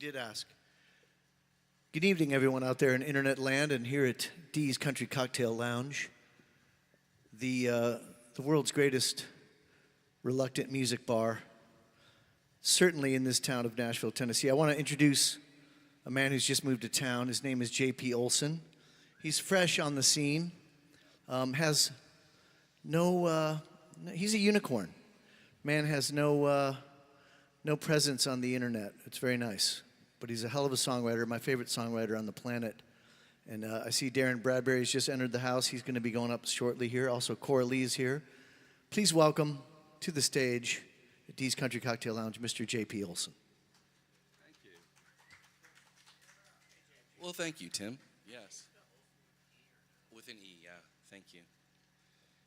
did ask. Good evening, everyone out there in internet land and here at Dee's Country Cocktail Lounge, the world's greatest reluctant music bar, certainly in this town of Nashville, Tennessee. I want to introduce a man who's just moved to town. His name is J.P. Olson. He's fresh on the scene, has no, he's a unicorn. Man has no presence on the internet. It's very nice. But he's a hell of a songwriter, my favorite songwriter on the planet. And I see Darren Bradbury's just entered the house. He's going to be going up shortly here. Also, Cora Lee is here. Please welcome to the stage at Dee's Country Cocktail Lounge, Mr. J.P. Olson. Thank you. Well, thank you, Tim. Yes. With an E, yeah. Thank you.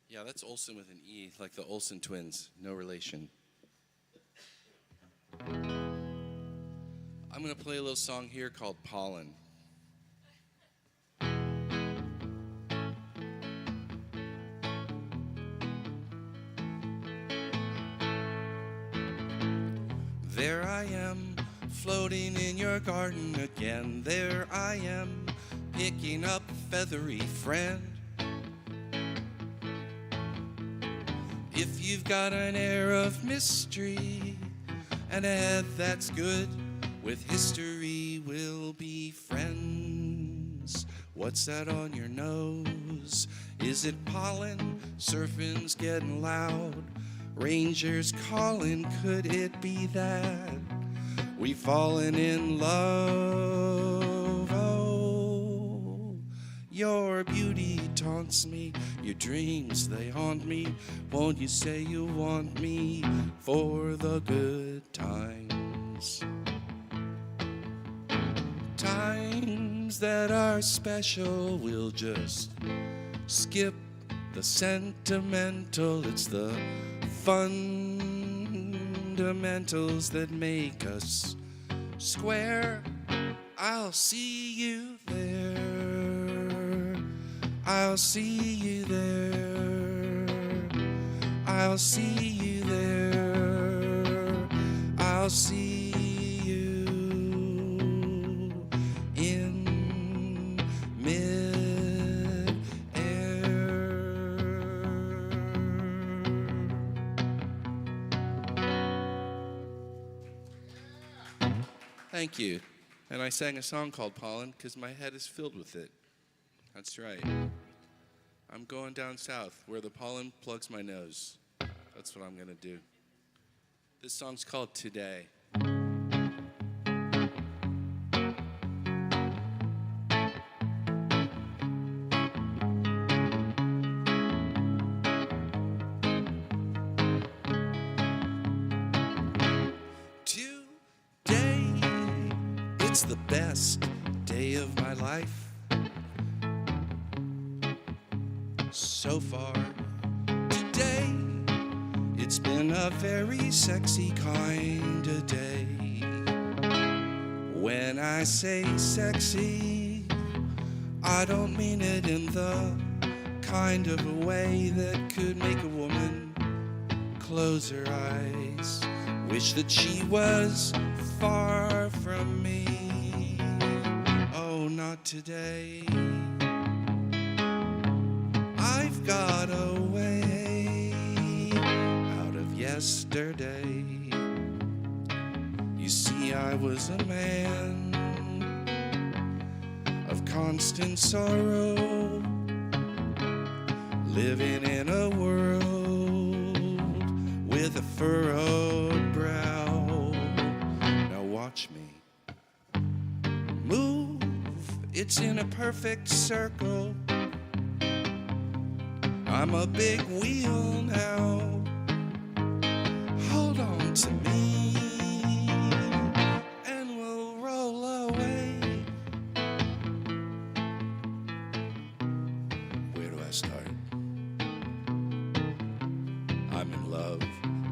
Yeah, that's Olson with an E, like the Olsen twins. No relation. I'm going to play a little song here called Pollen. There I am, floating in your garden again. There I am, picking up a feathery friend. If you've got an air of mystery and a head that's good, with history we'll be friends. What's that on your nose? Is it pollen? Surfing's getting loud. Rangers calling, could it be that we've fallen in love? Oh, your beauty taunts me, your dreams they haunt me. Won't you say you want me for the good times? Times that are special, we'll just skip the sentimental. It's the fundamentals that make us square. I'll see you there. I'll see you there. I'll see you there. I'll see you in mid-air. Thank you. And I sang a song called Pollen because my head is filled with it. That's right. I'm going down south where the pollen plugs my nose. That's what I'm going to do. This song's called Today. Today, it's the best day of my life. So far today, it's been a very sexy kind of day. When I say sexy, I don't mean it in the kind of a way that could make a woman close her eyes, wish that she was far from me. Oh, not today. I've got a way out of yesterday. You see, I was a man of constant sorrow, living in a world with a furrowed brow. Now watch me move, it's in a perfect circle. I'm a big wheel now. Hold on to me, and we'll roll away. Where do I start? I'm in love,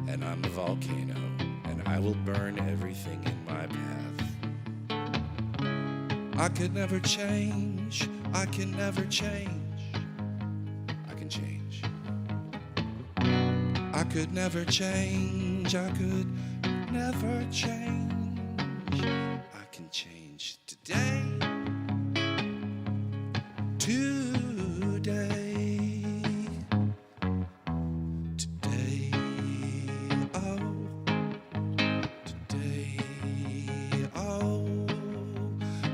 and I'm a volcano, and I will burn everything in my path. I could never change. I can never change. Change. I could never change. I could never change. I can change today. Today. Today. Oh. Today. Oh.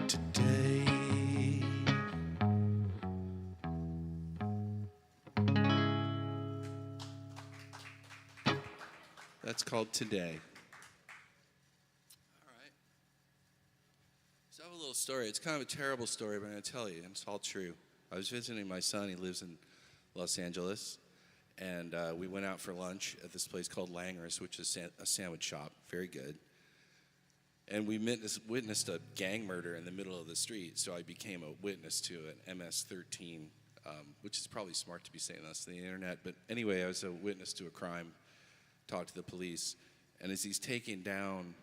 Today. That's called Today. All right. So I have a little story. It's kind of a terrible story, but I'm going to tell you, and it's all true. I was visiting my son. He lives in Los Angeles, and we went out for lunch at this place called Langer's, which is a sandwich shop. Very good. And we witnessed a gang murder in the middle of the street, so I became a witness to an MS-13, which is probably smart to be saying this on the internet. But anyway, I was a witness to a crime. Talked to the police, and as he's taking down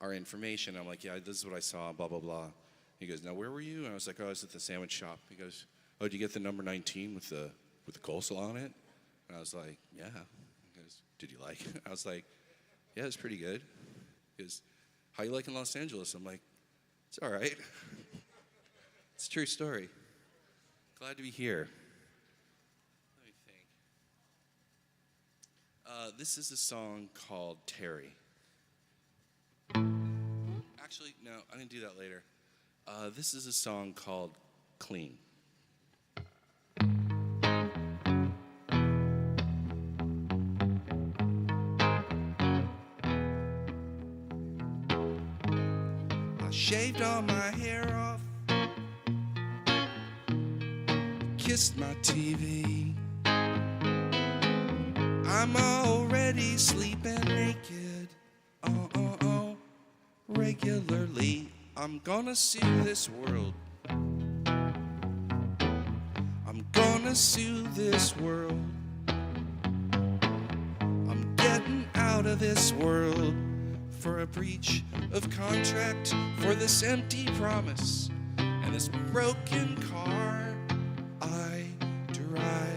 our information, I'm like, yeah, this is what I saw, blah, blah, blah. He goes, now where were you? And I was like, oh, I was at the sandwich shop. He goes, oh, did you get the number 19 with the coleslaw on it? And I was like, yeah. He goes, did you like it? I was like, yeah, it's pretty good. He goes, how you liking Los Angeles? I'm like, it's all right. It's a true story. Glad to be here. This is a song called Terry. Actually, no, I'm going to do that later. This is a song called Clean. I shaved all my hair off, kissed my TV. I'm already sleeping naked, regularly. I'm gonna sue this world. I'm gonna sue this world. I'm getting out of this world for a breach of contract, for this empty promise, and this broken car I drive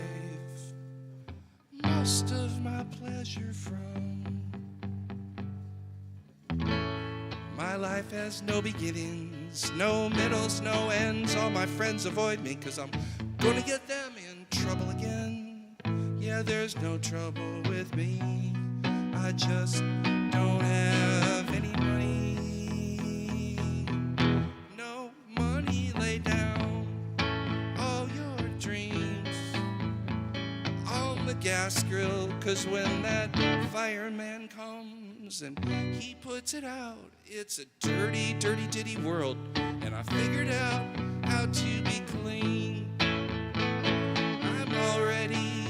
most of my pleasure from. My life has no beginnings, no middles, no ends. All my friends avoid me 'cause I'm gonna get them in trouble again. Yeah, there's no trouble with me, I just don't have any money. No money, lay down all your dreams on the gas grill, 'cause when that fireman comes and he puts it out, it's a dirty, dirty, ditty world, and I figured out how to be clean. I'm already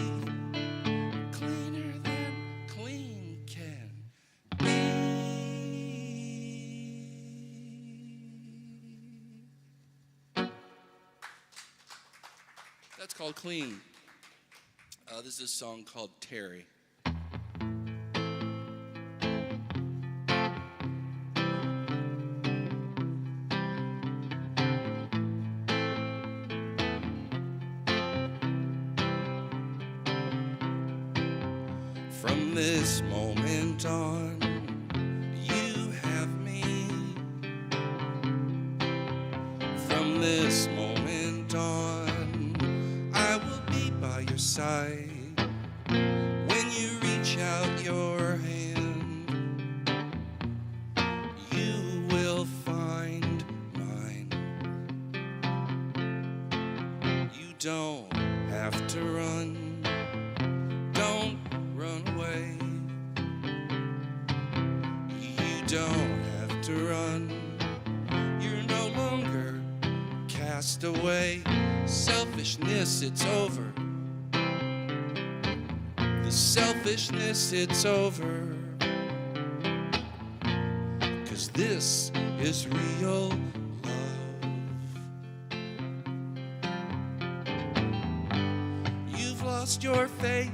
cleaner than clean can be. That's called Clean. This is a song called Terry. From this moment on, you have me. From this moment on, I will be by your side. When you reach out your hand, you will find mine. You don't have to run. Don't run away. You don't have to run. You're no longer cast away. Selfishness, it's over. The selfishness, it's over. 'Cause this is real love. You've lost your faith.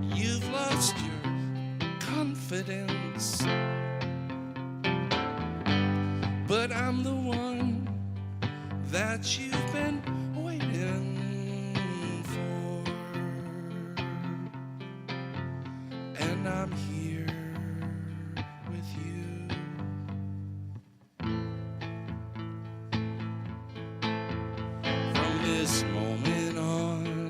You've lost your confidence. But I'm the one that you've been waiting for. And I'm here with you. this moment on,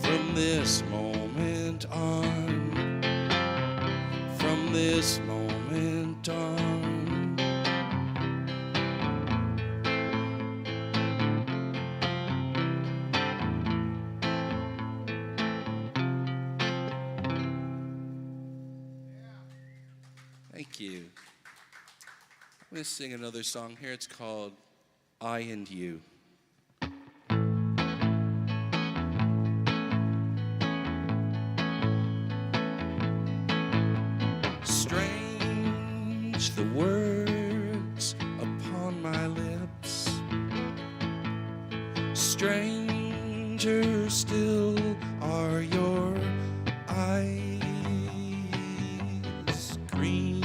from this moment on, from this moment on. Thank you. I'm going to sing another song here. It's called I and You. Strange the words upon my lips, stranger still are your eyes, green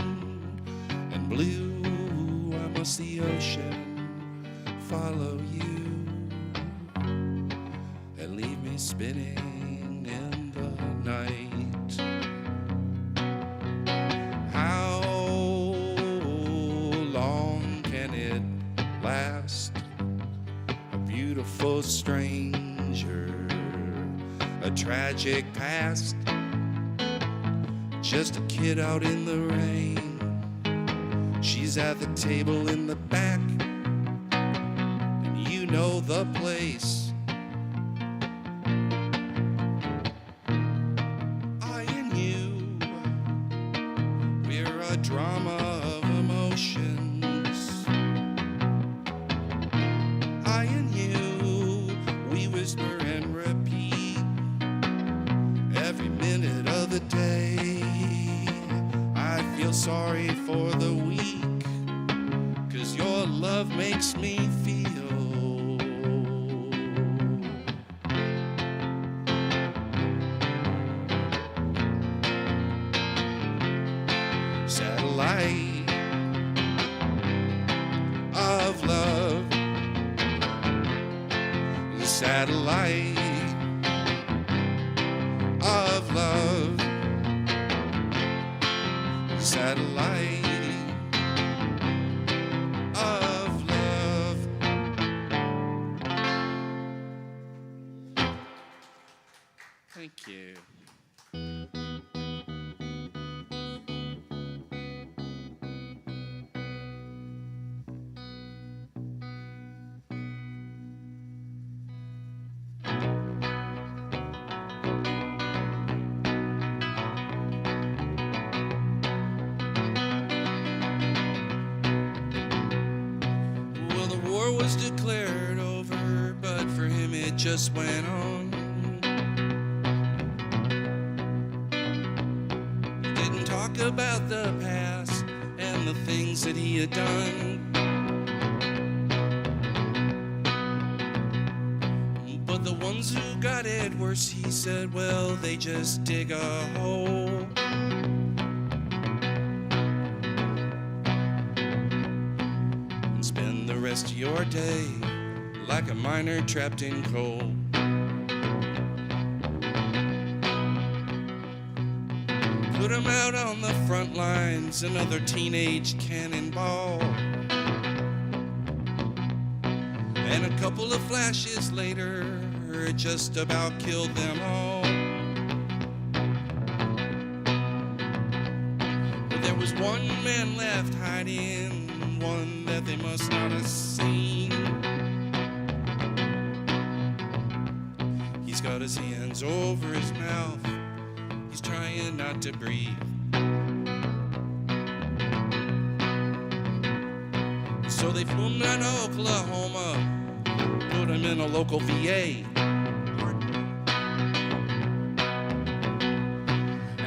and blue. I must the ocean follow you and leave me spinning in the night. How long can it last? A beautiful stranger, a tragic past, just a kid out in the rain. She's at the table in the back, and you know the place. I and you, we're a drama of emotions. I and you, we whisper and repeat every minute of the day. I feel sorry for the weak, 'cause your love makes me feel satellite of love, the satellite of love, the satellite of love. Thank you. Well, the war was declared over, but for him it just went on. He didn't talk about the past and the things that he had done. But the ones who got it worse, he said, well, they just dig a hole and spend the rest of your day like a miner trapped in coal. Put him out on the front lines, another teenage cannonball. And a couple of flashes later, it just about killed them all. But there was one man left hiding, one that they must not have seen. He's got his hands over his mouth, he's trying not to breathe. So they flew him down to Oklahoma, put him in a local VA.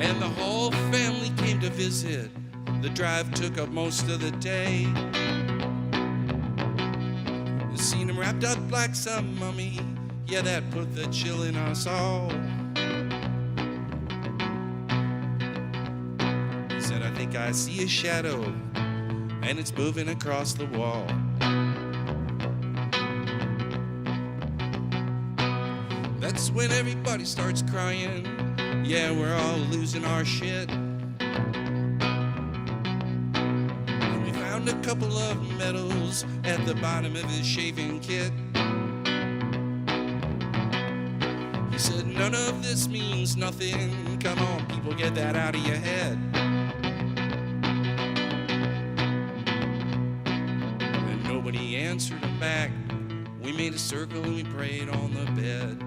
And the whole family came to visit. The drive took up most of the day. Seen him wrapped up like some mummy, yeah, that put the chill in us all. He said, I think I see a shadow, and it's moving across the wall. That's when everybody starts crying. Yeah, we're all losing our shit. And we found a couple of medals at the bottom of his shaving kit. said, none of this means nothing. Come on, people, get that out of your head. And nobody answered him back. We made a circle and we prayed on the bed.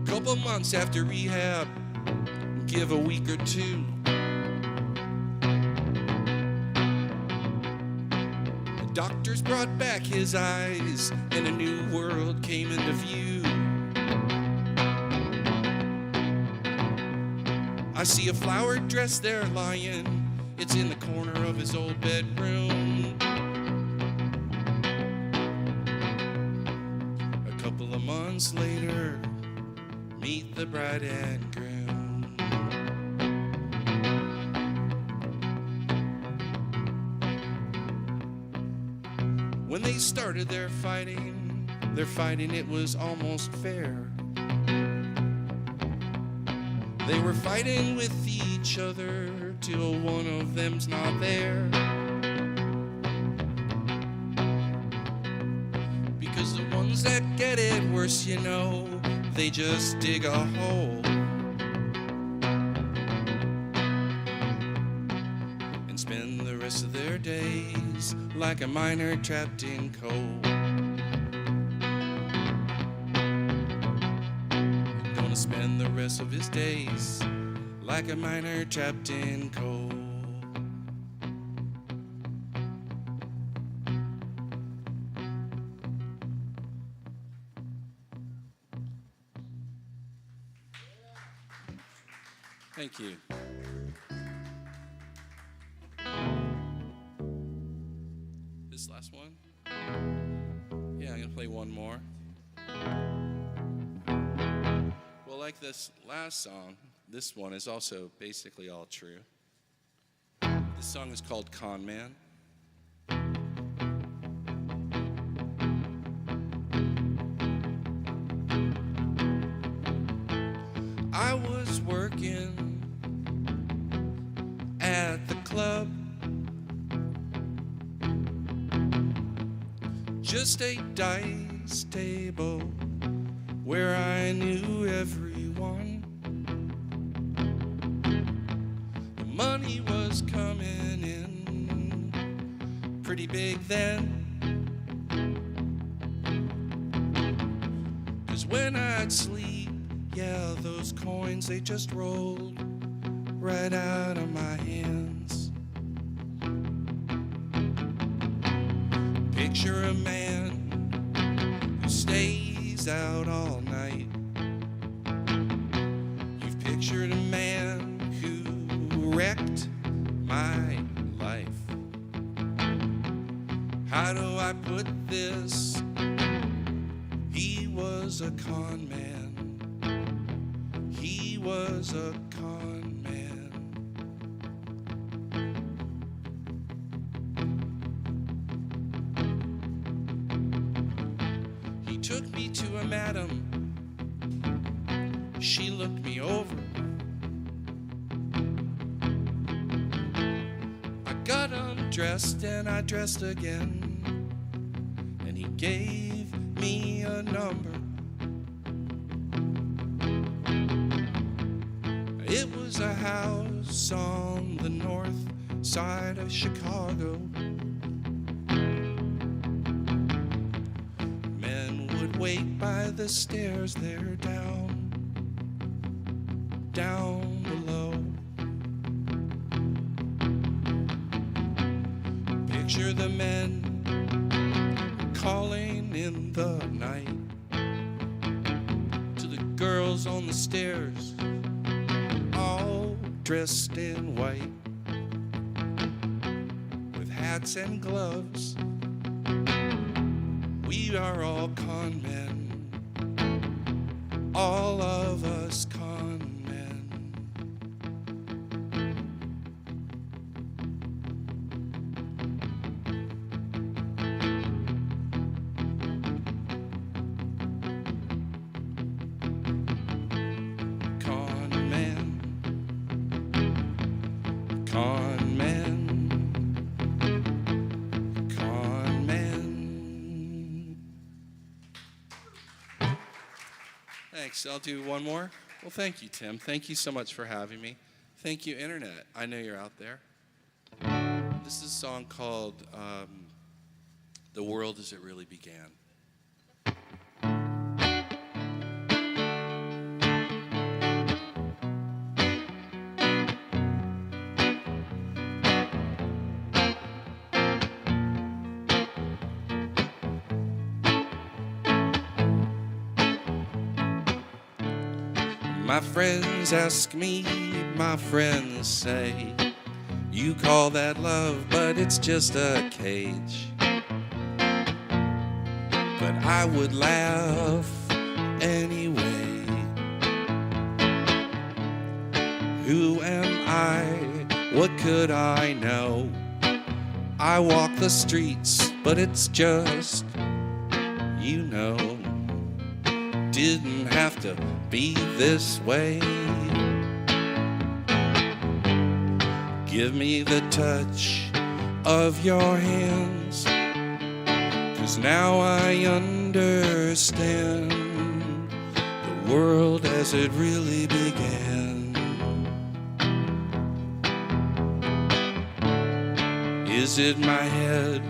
Couple months after rehab, give a week or two, the doctors brought back his eyes and a new world came into view. I see a flowered dress there lying, it's in the corner of his old bedroom. A couple of months later, meet the bride and groom. When they started their fighting, it was almost fair. They were fighting with each other till one of them's not there. Because the ones that get it worse, you know, they just dig a hole and spend the rest of their days like a miner trapped in coal. Gonna spend the rest of his days like a miner trapped in coal. Thank you. This last one? Yeah, I'm gonna play one more. Well, like this last song, this one is also basically all true. This song is called Con Man. I was working at the club, just a dice table where I knew everyone. The money was coming in pretty big then, 'cause when I'd sleep, yeah, those coins, they just rolled right out of my hands. Picture a man who stays out all night. You've pictured a man who wrecked my life. How do I put this? He was a con man. He was a con man. He took me to a madam. She looked me over. I got undressed and I dressed again, and he gave me a number. It was a house on the north side of Chicago. Men would wait by the stairs there down below. Picture the men calling in the night to the girls on the stairs, all dressed in white, with hats and gloves. We are all con men, all of us con men. Con man, con man, Thanks. I'll do one more. Well, thank you, Tim. Thank you so much for having me. Thank you, Internet. I know you're out there. This is a song called The World as It Really Began. My friends ask me, my friends say, you call that love, but it's just a cage. But I would laugh anyway. Who am I? What could I know? I walk the streets, but it's just, you know, didn't have to be this way. Give me the touch of your hands, 'cause now I understand the world as it really began. Is it my head?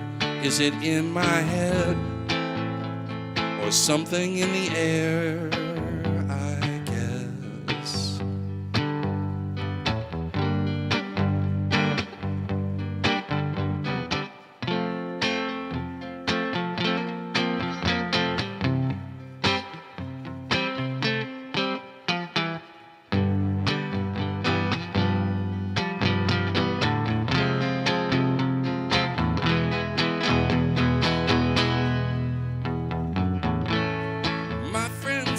Is it in my head? Or something in the air, I guess.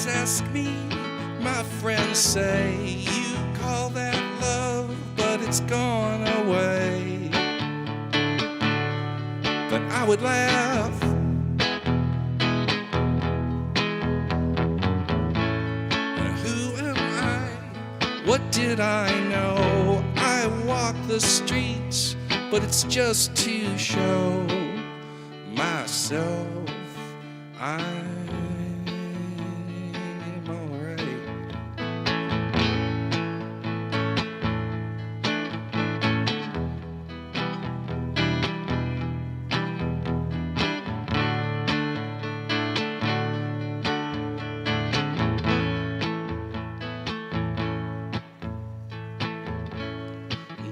Ask me, my friends say, you call that love, but it's gone away. But I would laugh. Who am I? What did I know? I walk the streets, but it's just to show myself I'm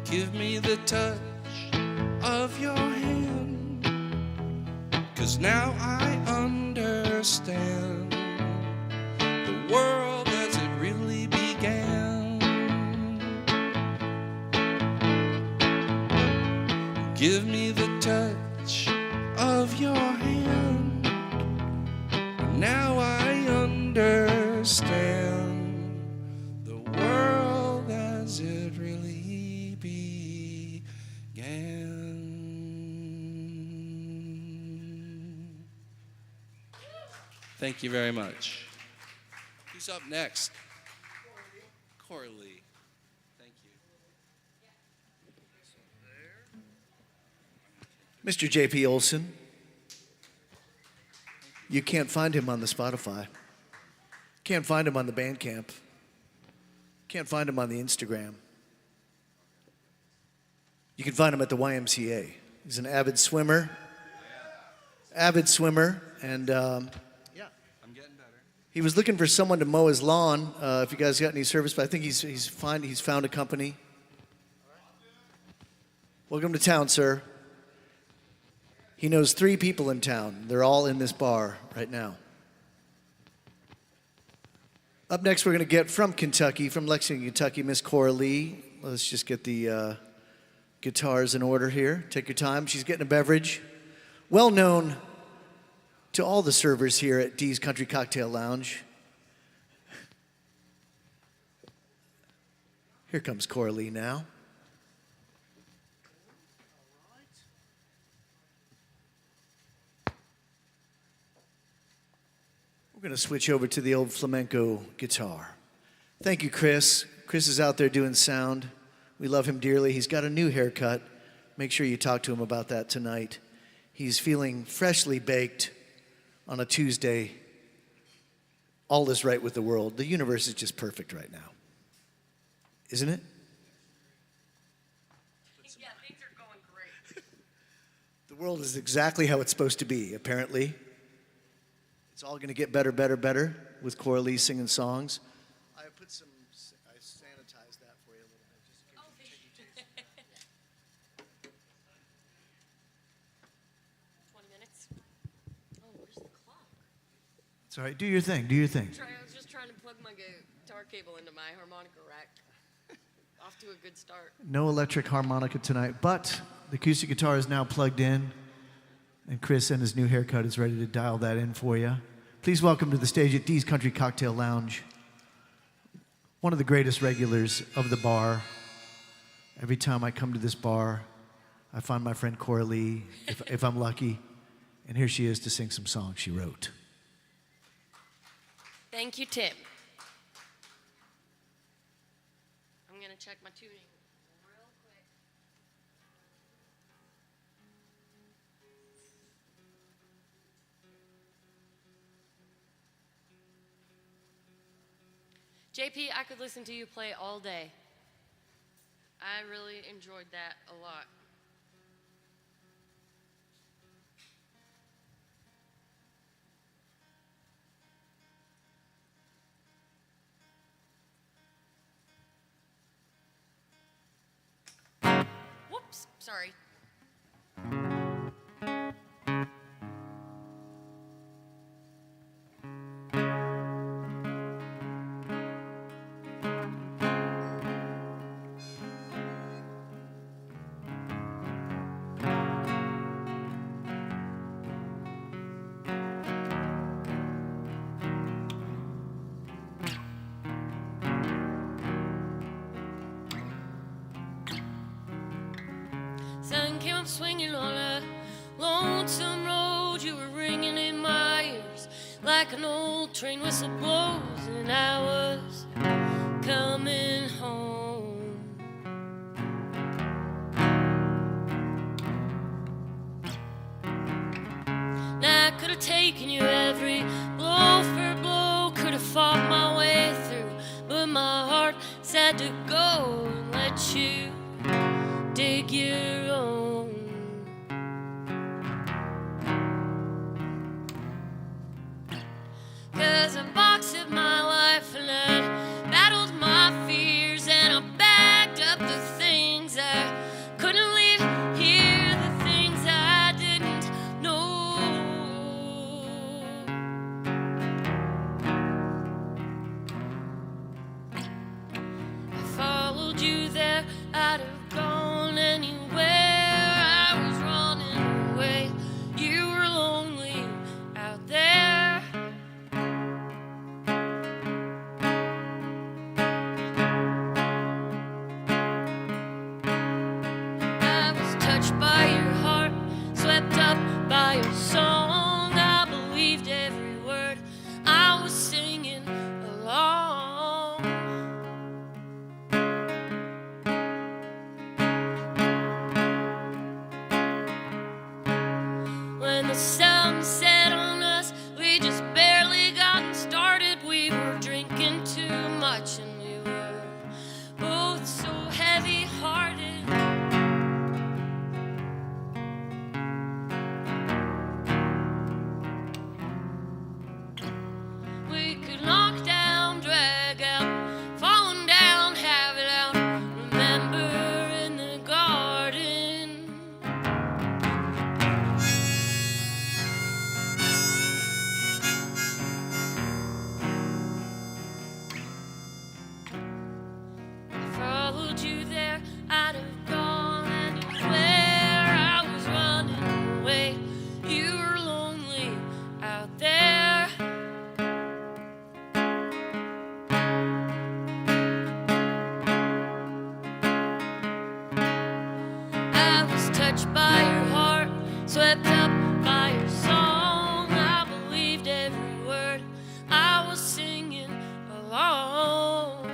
give me the touch of your hand, 'cause now I understand the world as it really began. Give me the touch of your hand, now I understand the world as it really began. Thank you very much. Who's up next? Coralie. Thank you. Mr. J.P. Olson. You can't find him on the Spotify. Can't find him on the Bandcamp. Can't find him on the Instagram. You can find him at the YMCA. He's an avid swimmer. And Yeah, I'm getting better. he was looking for someone to mow his lawn. If you guys got any service, but I think he's fine. He's found a company. Welcome to town, sir. He knows 3 people in town. They're all in this bar right now. Up next, we're going to get from Kentucky, from Lexington, Kentucky, Miss Coralie. Let's just get the guitars in order here. Take your time. She's getting a beverage. Well known to all the servers here at Dee's Country Cocktail Lounge. Here comes Coralie now. We're going to switch over to the old flamenco guitar. Thank you, Chris. Chris is out there doing sound. We love him dearly. He's got a new haircut. Make sure you talk to him about that tonight. He's feeling freshly baked on a Tuesday all is right with the world. The universe is just perfect right now. Isn't it? Yeah, things are going great. The world is exactly how it's supposed to be, apparently. It's all going to get better, better, better with Coralie singing songs. I sanitized that for you a little bit, just in case you continue to. 20 minutes. Oh, where's the clock? It's all right. Do your thing. Do your thing. I was just trying to plug my guitar cable into my harmonica rack. Off to a good start. No electric harmonica tonight, but the acoustic guitar is now plugged in, and Chris and his new haircut is ready to dial that in for you. Please welcome to the stage at Dee's Country Cocktail Lounge, one of the greatest regulars of the bar. Every time I come to this bar, I find my friend Coralie, if I'm lucky, and here she is to sing some songs she wrote. Thank you, Tim. I'm going to check my tuning real quick. JP, I could listen to you play all day. I really enjoyed that a lot. Whoops, sorry. Sun came up swinging on a lonesome road. You were ringing in my ears like an old train whistle blows, and I was coming home. Now I could have taken you every blow for blow, could have fought my way through, but my heart said to go and let you dig your own. Cause I boxed my life and I battled my fears, and I bagged up the things I couldn't leave here, the things I didn't know. I followed you there, I'd have gone anywhere. I was running away, you were lonely out there. I was touched by your heart, swept up by your song. I believed every word I was singing along. When the sun set on us, we just barely gotten started. We were drinking too much and we were both so heavy-hearted. We could knock down, drag out, falling down, have it out. Remember in the garden. I followed you there, I'd have gone anywhere. I was running away, you were lonely out there. I was touched by your heart, swept up by your song. I believed every word I was singing along.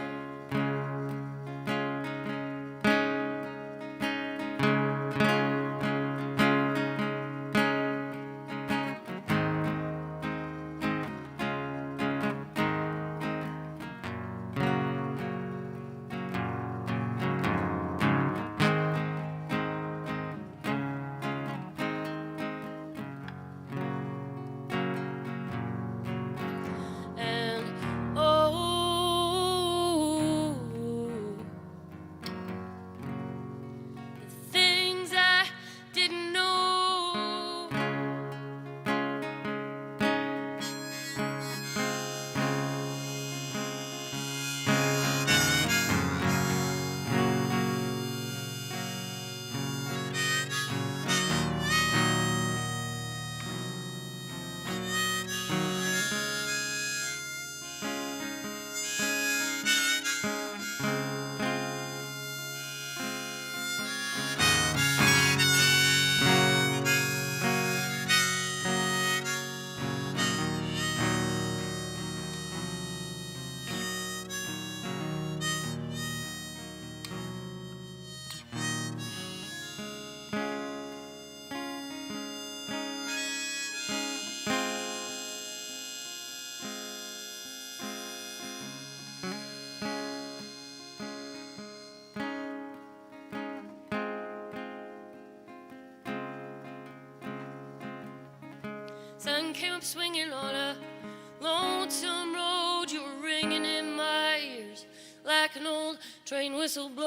Sun came up swinging on a lonesome road. You were ringing in my ears like an old train whistle blows.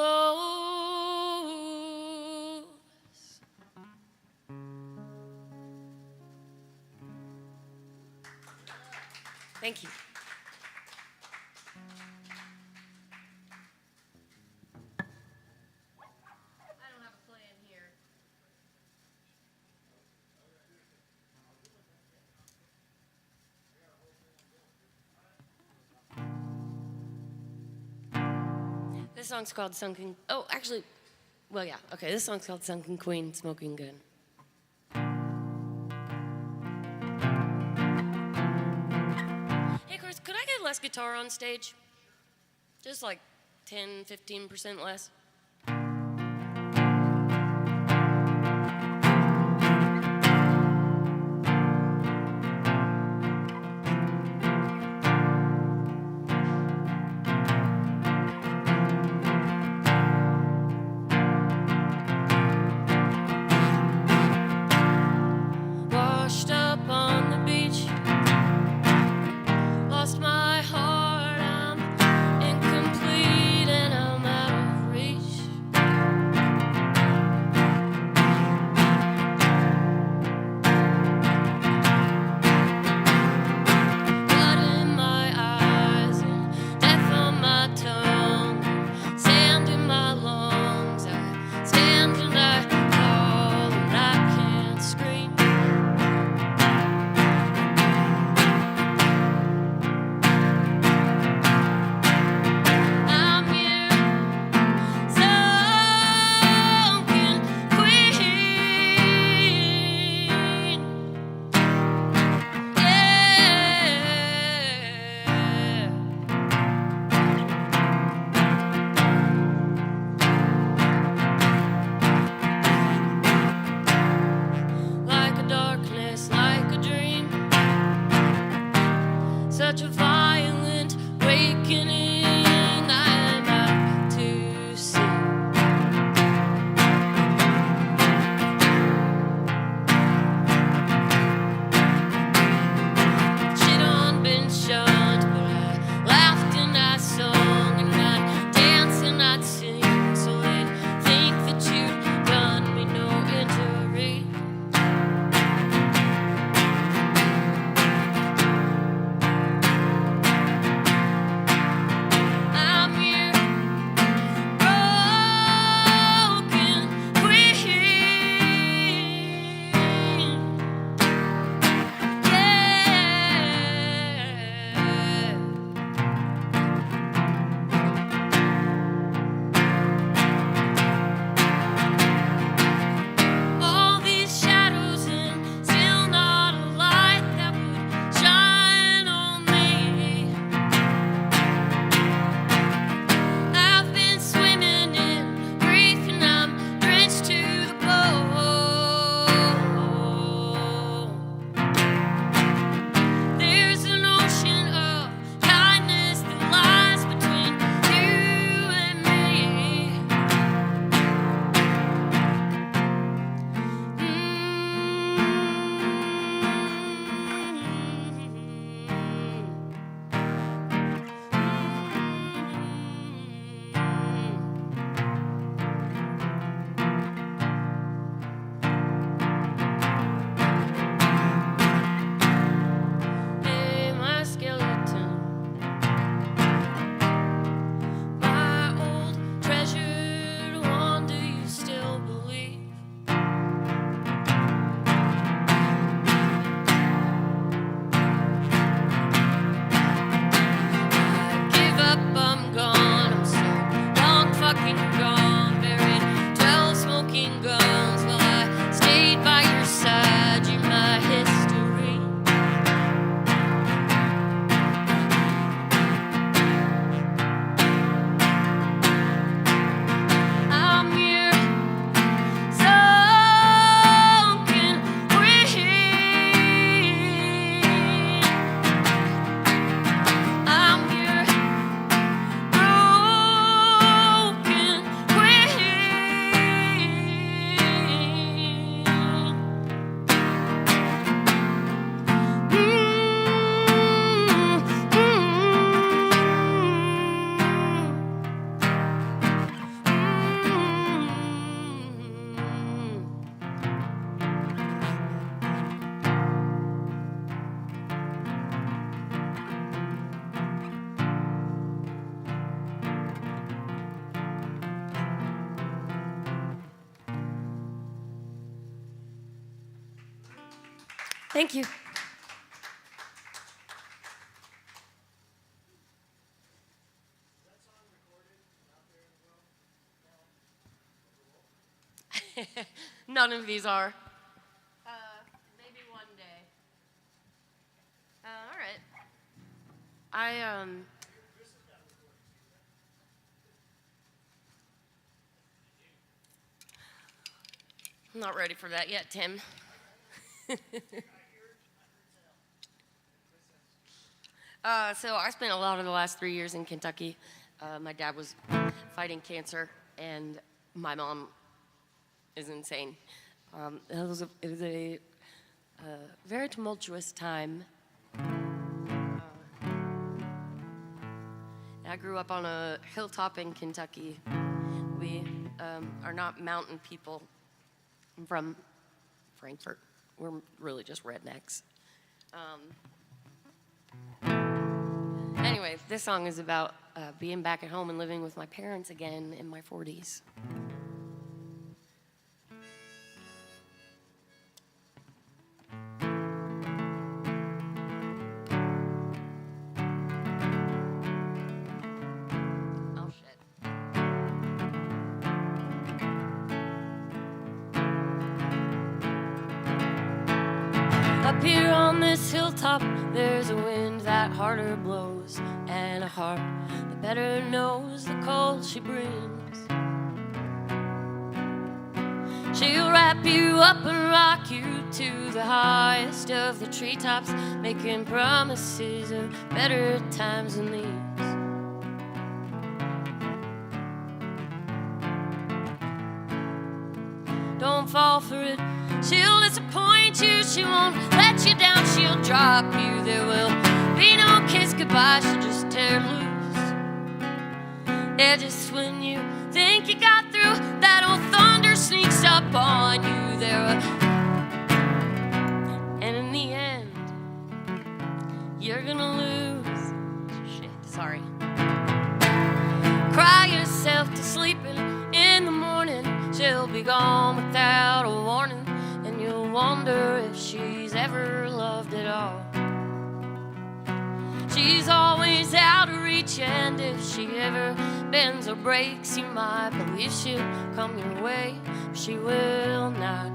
Thank you. I don't have a plan here. This song's called Sunken. Oh, actually, well, yeah. Okay, this song's called Sunken Queen, Smoking Gun. Hey, Chris, could I get less guitar on stage? Just like 10, 15% less. Washed up on the beach, lost my heart, I'm incomplete and I'm out of reach. Thank you. None of these are. Maybe one day. All right. I'm not ready for that yet, Tim. So I spent a lot of the last 3 years in Kentucky. My dad was fighting cancer, and my mom is insane. It was a very tumultuous time. I grew up on a hilltop in Kentucky. We are not mountain people. I'm from Frankfurt. We're really just rednecks. Anyway, this song is about being back at home and living with my parents again in my 40s. Oh, shit. Up here on this hilltop, there's a wind that harder blows, and a heart that better knows the cold she brings. She'll wrap you up and rock you to the highest of the treetops, making promises of better times than these. Don't fall for it. She'll disappoint you, she won't let you down, she'll drop you. There will be no kiss goodbye, she'll just tear loose. Yeah, just when you think you got through, that old thunder sneaks up on you. And in the end, you're gonna lose. Shit, sorry. Cry yourself to sleep and in the morning she'll be gone without a warning, and you'll wonder if she's ever loved at all. She's always out of reach, and if she ever bends or breaks, you might believe she'll come your way, but she will not.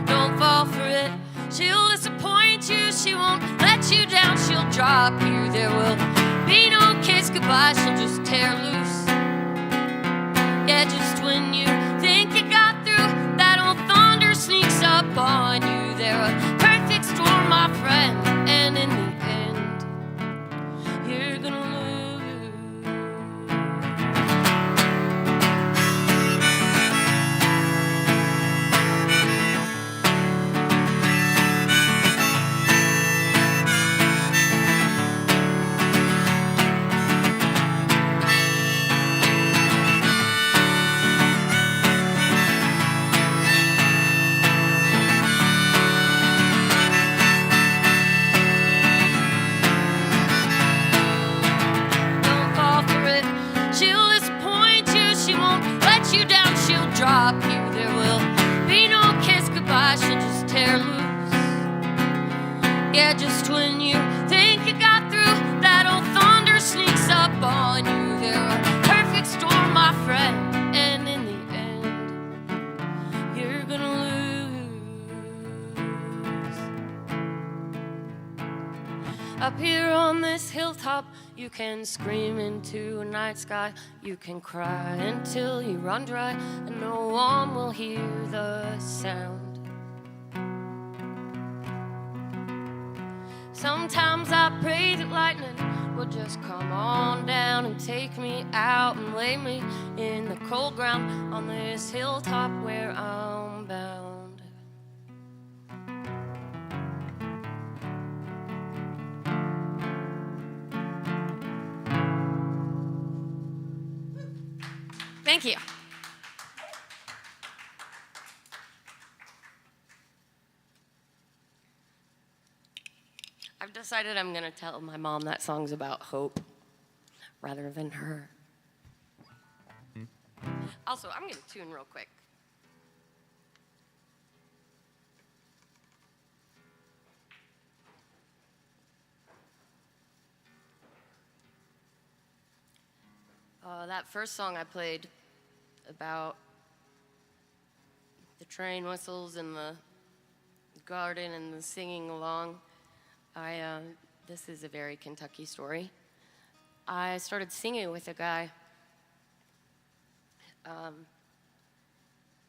Don't fall for it. She'll disappoint you, she won't let you down, she'll drop you. There will be no kiss goodbye, she'll just tear loose. Yeah, just when you think you got through, that old thunder sneaks up on you. They're a perfect storm, my friend, and in the end, you're gonna lose. Drop you, there will be no kiss goodbye, she'll just tear loose. Yeah, just when you think you got through, that old thunder sneaks up on you. They're a perfect storm, my friend, and in the end, you're gonna lose. Up here on this hilltop, you can scream into a night sky, you can cry until you run dry, and no one will hear the sound. Sometimes I pray that lightning will just come on down and take me out and lay me in the cold ground on this hilltop where I'm bound. Thank you. I've decided I'm going to tell my mom that song's about hope rather than her. Also, I'm going to tune real quick. That first song I played about the train whistles and the garden and the singing along, this is a very Kentucky story. I started singing with a guy,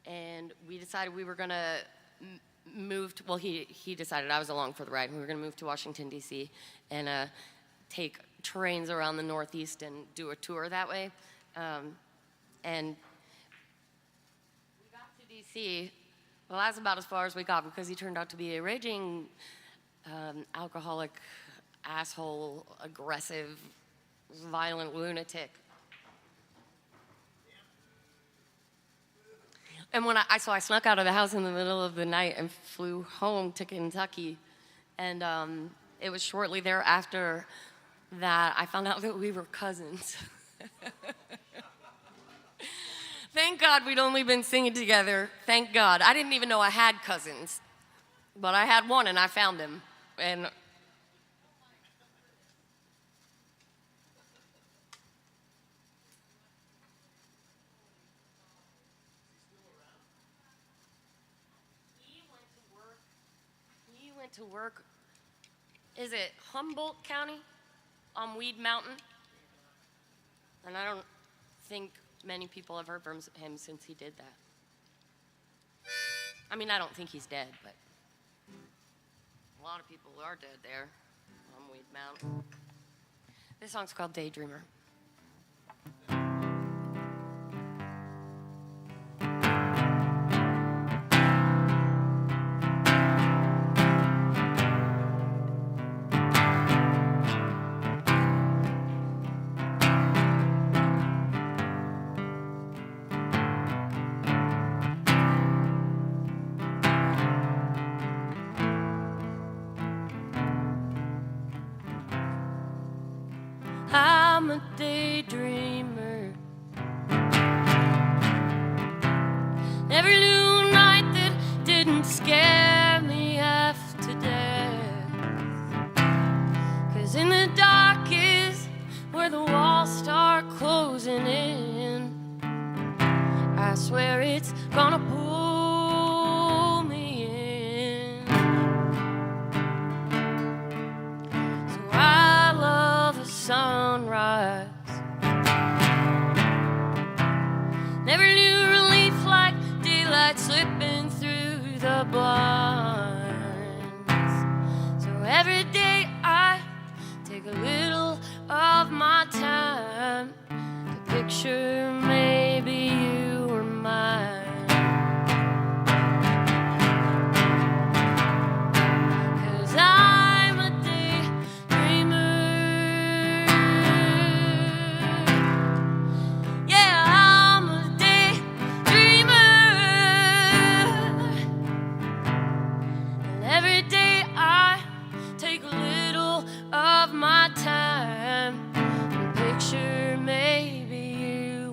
and we decided we were going to move to, well, he decided, I was along for the ride. We were going to move to Washington, D.C. and take trains around the Northeast and do a tour that way. And we got to D.C. Well, that's about as far as we got because he turned out to be a raging alcoholic, asshole, aggressive, violent lunatic. And when I snuck out of the house in the middle of the night and flew home to Kentucky. And it was shortly thereafter that I found out that we were cousins. Thank God we'd only been singing together. Thank God. I didn't even know I had cousins. But I had one and I found him. And he went to work. Is it Humboldt County on Weed Mountain? And I don't think many people have heard from him since he did that. I mean, I don't think he's dead, but a lot of people are dead there on Weed Mountain. This song's called Daydreamer. I'm a daydreamer. Every new night that didn't scare me half to death. 'Cause in the dark is where the walls start closing in. I swear it's gonna pull me in. So I love the sunrise. Never knew relief like daylight slipping through the blinds. So every day I take a little of my time to picture maybe you were mine. 'Cause I'm a daydreamer. Yeah, I'm a daydreamer. And every day I take a little of my time and picture maybe you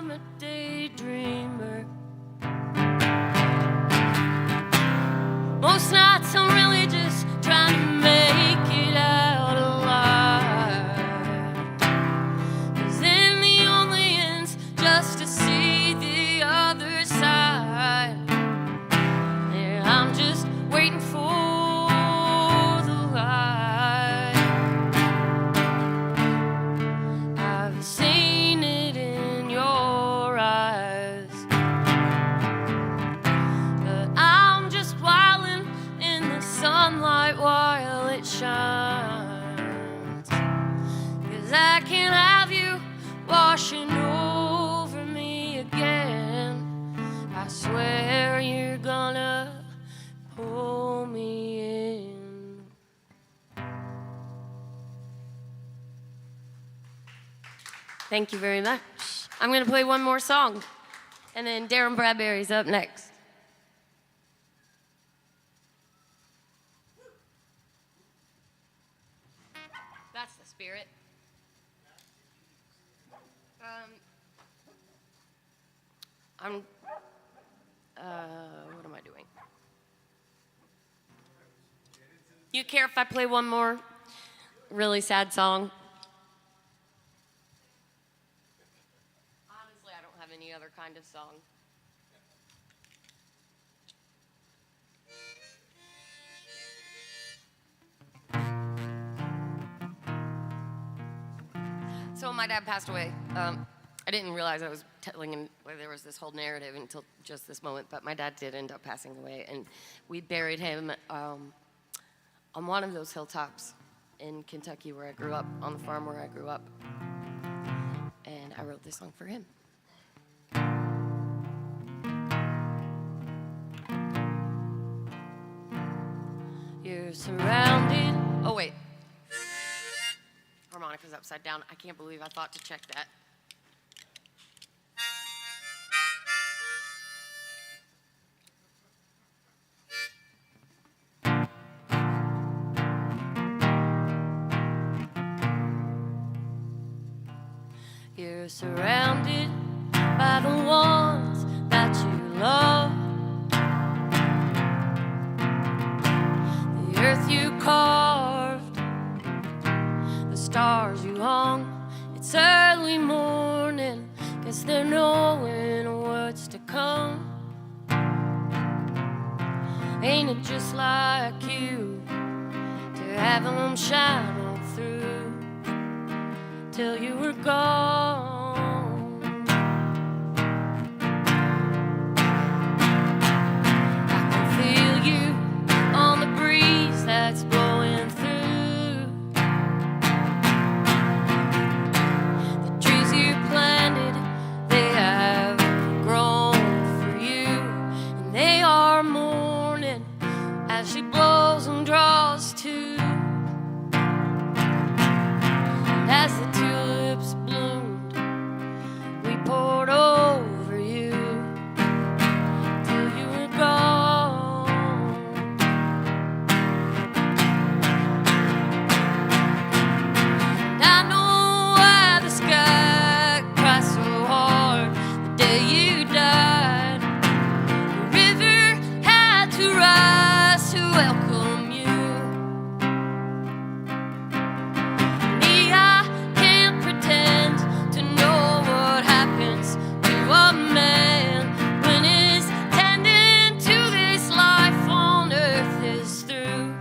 I'm a daydreamer. Most nights I'm really just trying to make it out alive. 'Cause in the only end's just to see the other side. Yeah, I'm just waiting for the light. I've seen it in your eyes. But I'm just wildin' in the sunlight while it shines. 'Cause I can't have you washing over me again. I swear you're gonna pull me in. Thank you very much. I'm gonna play one more song, and then Darren Bradbury's up next. That's the spirit. What am I doing? You care if I play one more really sad song? Honestly, I don't have any other kind of song. So my dad passed away. I didn't realize I was telling him there was this whole narrative until just this moment, but my dad did end up passing away, and we buried him on one of those hilltops in Kentucky where I grew up, on the farm where I grew up. And I wrote this song for him. You're surrounded. Oh, wait. Harmonica's upside down. I can't believe I thought to check that. You're surrounded by the ones that you love. The earth you carved, the stars you hung. It's early morning, guess they're knowing what's to come. Ain't it just like you to have them shine on through till you were gone? I can feel you on the breeze that's blowing through. The trees you planted, they have grown for you, and they are mourning as she blows and draws to. And as the tulips bloomed, we poured over you till you were gone. And I know why the sky cried so hard the day you died. The river had to rise to welcome you. Me, I can't pretend to know what happens to a man when his tending to this life on earth is through.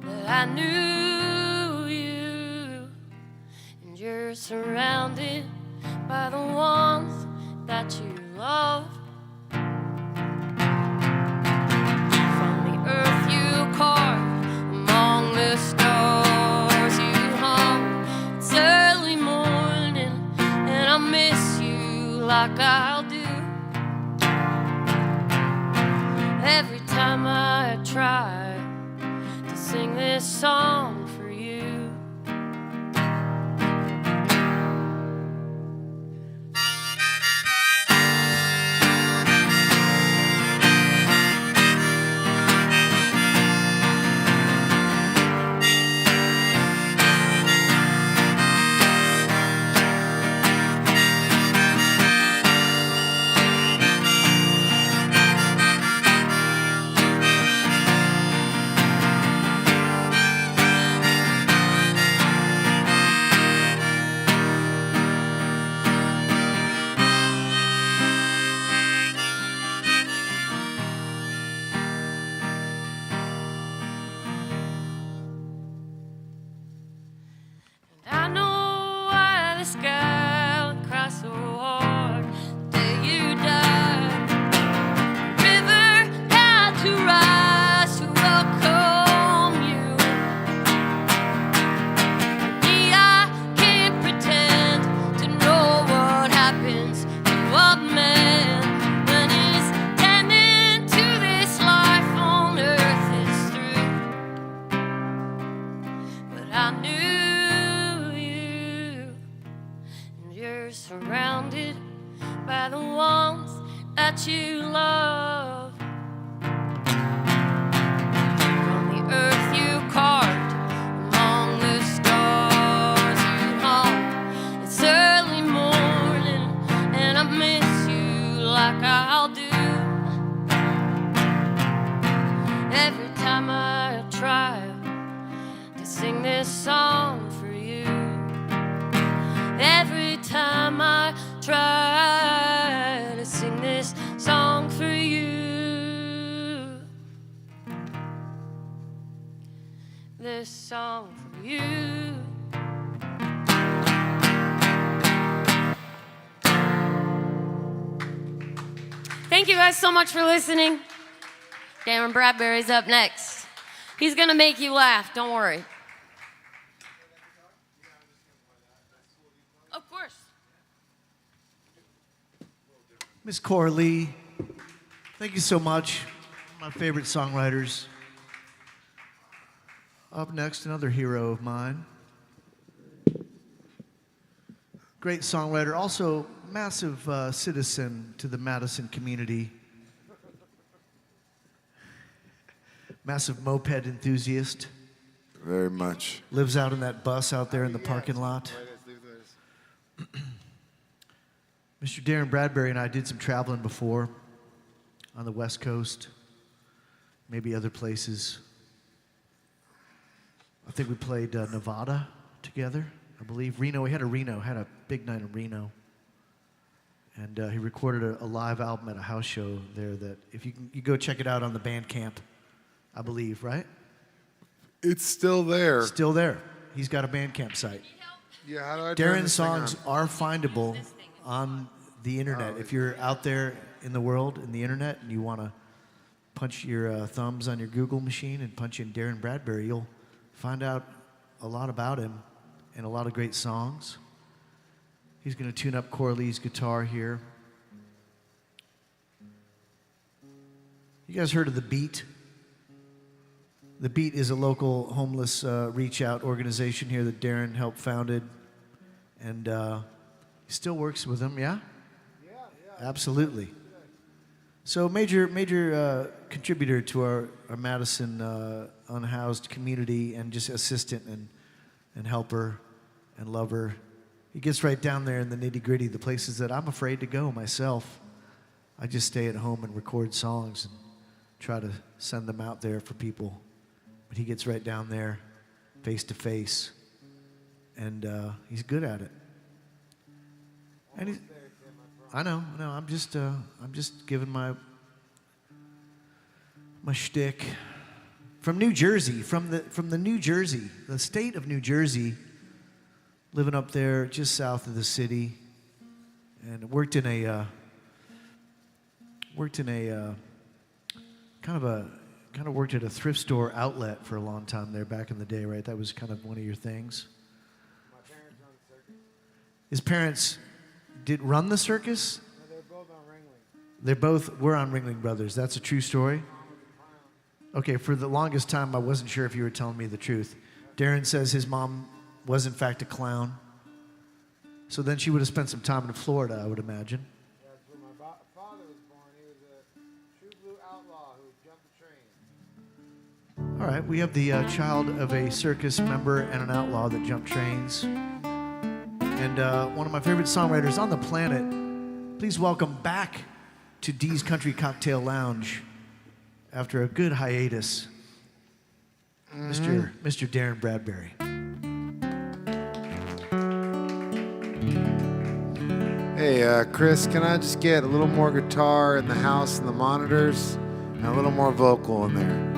But I knew you, and you're surrounded by the ones that you love. From the earth you carved, among the stars you hung. It's early morning, and I miss you like I'll do every time I try to sing this song for you. the sky and cry so hard the day you died. River had to rise to welcome you. Me, I can't pretend to know what happens to a man when he's tending to this life on earth is through. But I knew you, and you're surrounded by the ones that you love. From the earth you carved, among the stars you hung. It's early morning, and I miss you like I'll do. Every time I try to sing this song for you, every time I try to sing this song for you, this song for you. Thank you guys so much for listening. Darren Bradbury's up next. He's gonna make you laugh, don't worry. Of course. Miss Coralie, thank you so much. My favorite songwriters. Up next, another hero of mine. Great songwriter, also massive citizen to the Madison community. Massive moped enthusiast. Very much. Lives out in that bus out there in the parking lot. Mr. Darren Bradbury and I did some traveling before on the West Coast, maybe other places. I think we played Nevada together, I believe. Reno, we had a big night in Reno. And he recorded a live album at a house show there that, if you go check it out on the Bandcamp, I believe, right? It's still there. Still there. He's got a Bandcamp site. Yeah, how do I turn Darren's this thing songs on? are findable on the internet. If you're out there in the world, in the internet, and you want to punch your thumbs on your Google machine and punch in Darren Bradbury, you'll find out a lot about him and a lot of great songs. He's going to tune up Coralie's guitar here. You guys heard of The Beat? The Beat is a local homeless reach-out organization here that Darren helped founded, and he still works with them, yeah? Yeah. Absolutely. So major contributor to our Madison unhoused community, and just assistant and helper and lover. He gets right down there in the nitty-gritty, the places that I'm afraid to go myself. I just stay at home and record songs and try to send them out there for people. But he gets right down there, face to face, and he's good at it. And he's, I know. I'm just giving my shtick. From New Jersey, from the New Jersey, the state of New Jersey, living up there just south of the city, and worked in a kind of worked at a thrift store outlet for a long time there back in the day, right? That was kind of one of your things. My parents run the circus. His parents did run the circus? No, they're both on Ringling. They both were on Ringling Brothers. That's a true story? Okay, for the longest time, I wasn't sure if you were telling me the truth. Darren says his mom was, in fact, a clown. So then she would have spent some time in Florida, I would imagine. That's where my father was born. He was a true blue outlaw who jumped the train. All right, we have the child of a circus member and an outlaw that jumped trains. And one of my favorite songwriters on the planet. Please welcome back to Dee's Country Cocktail Lounge after a good hiatus, Mr. Darren Bradbury. Hey, Chris, can I just get a little more guitar in the house and the monitors, and a little more vocal in there?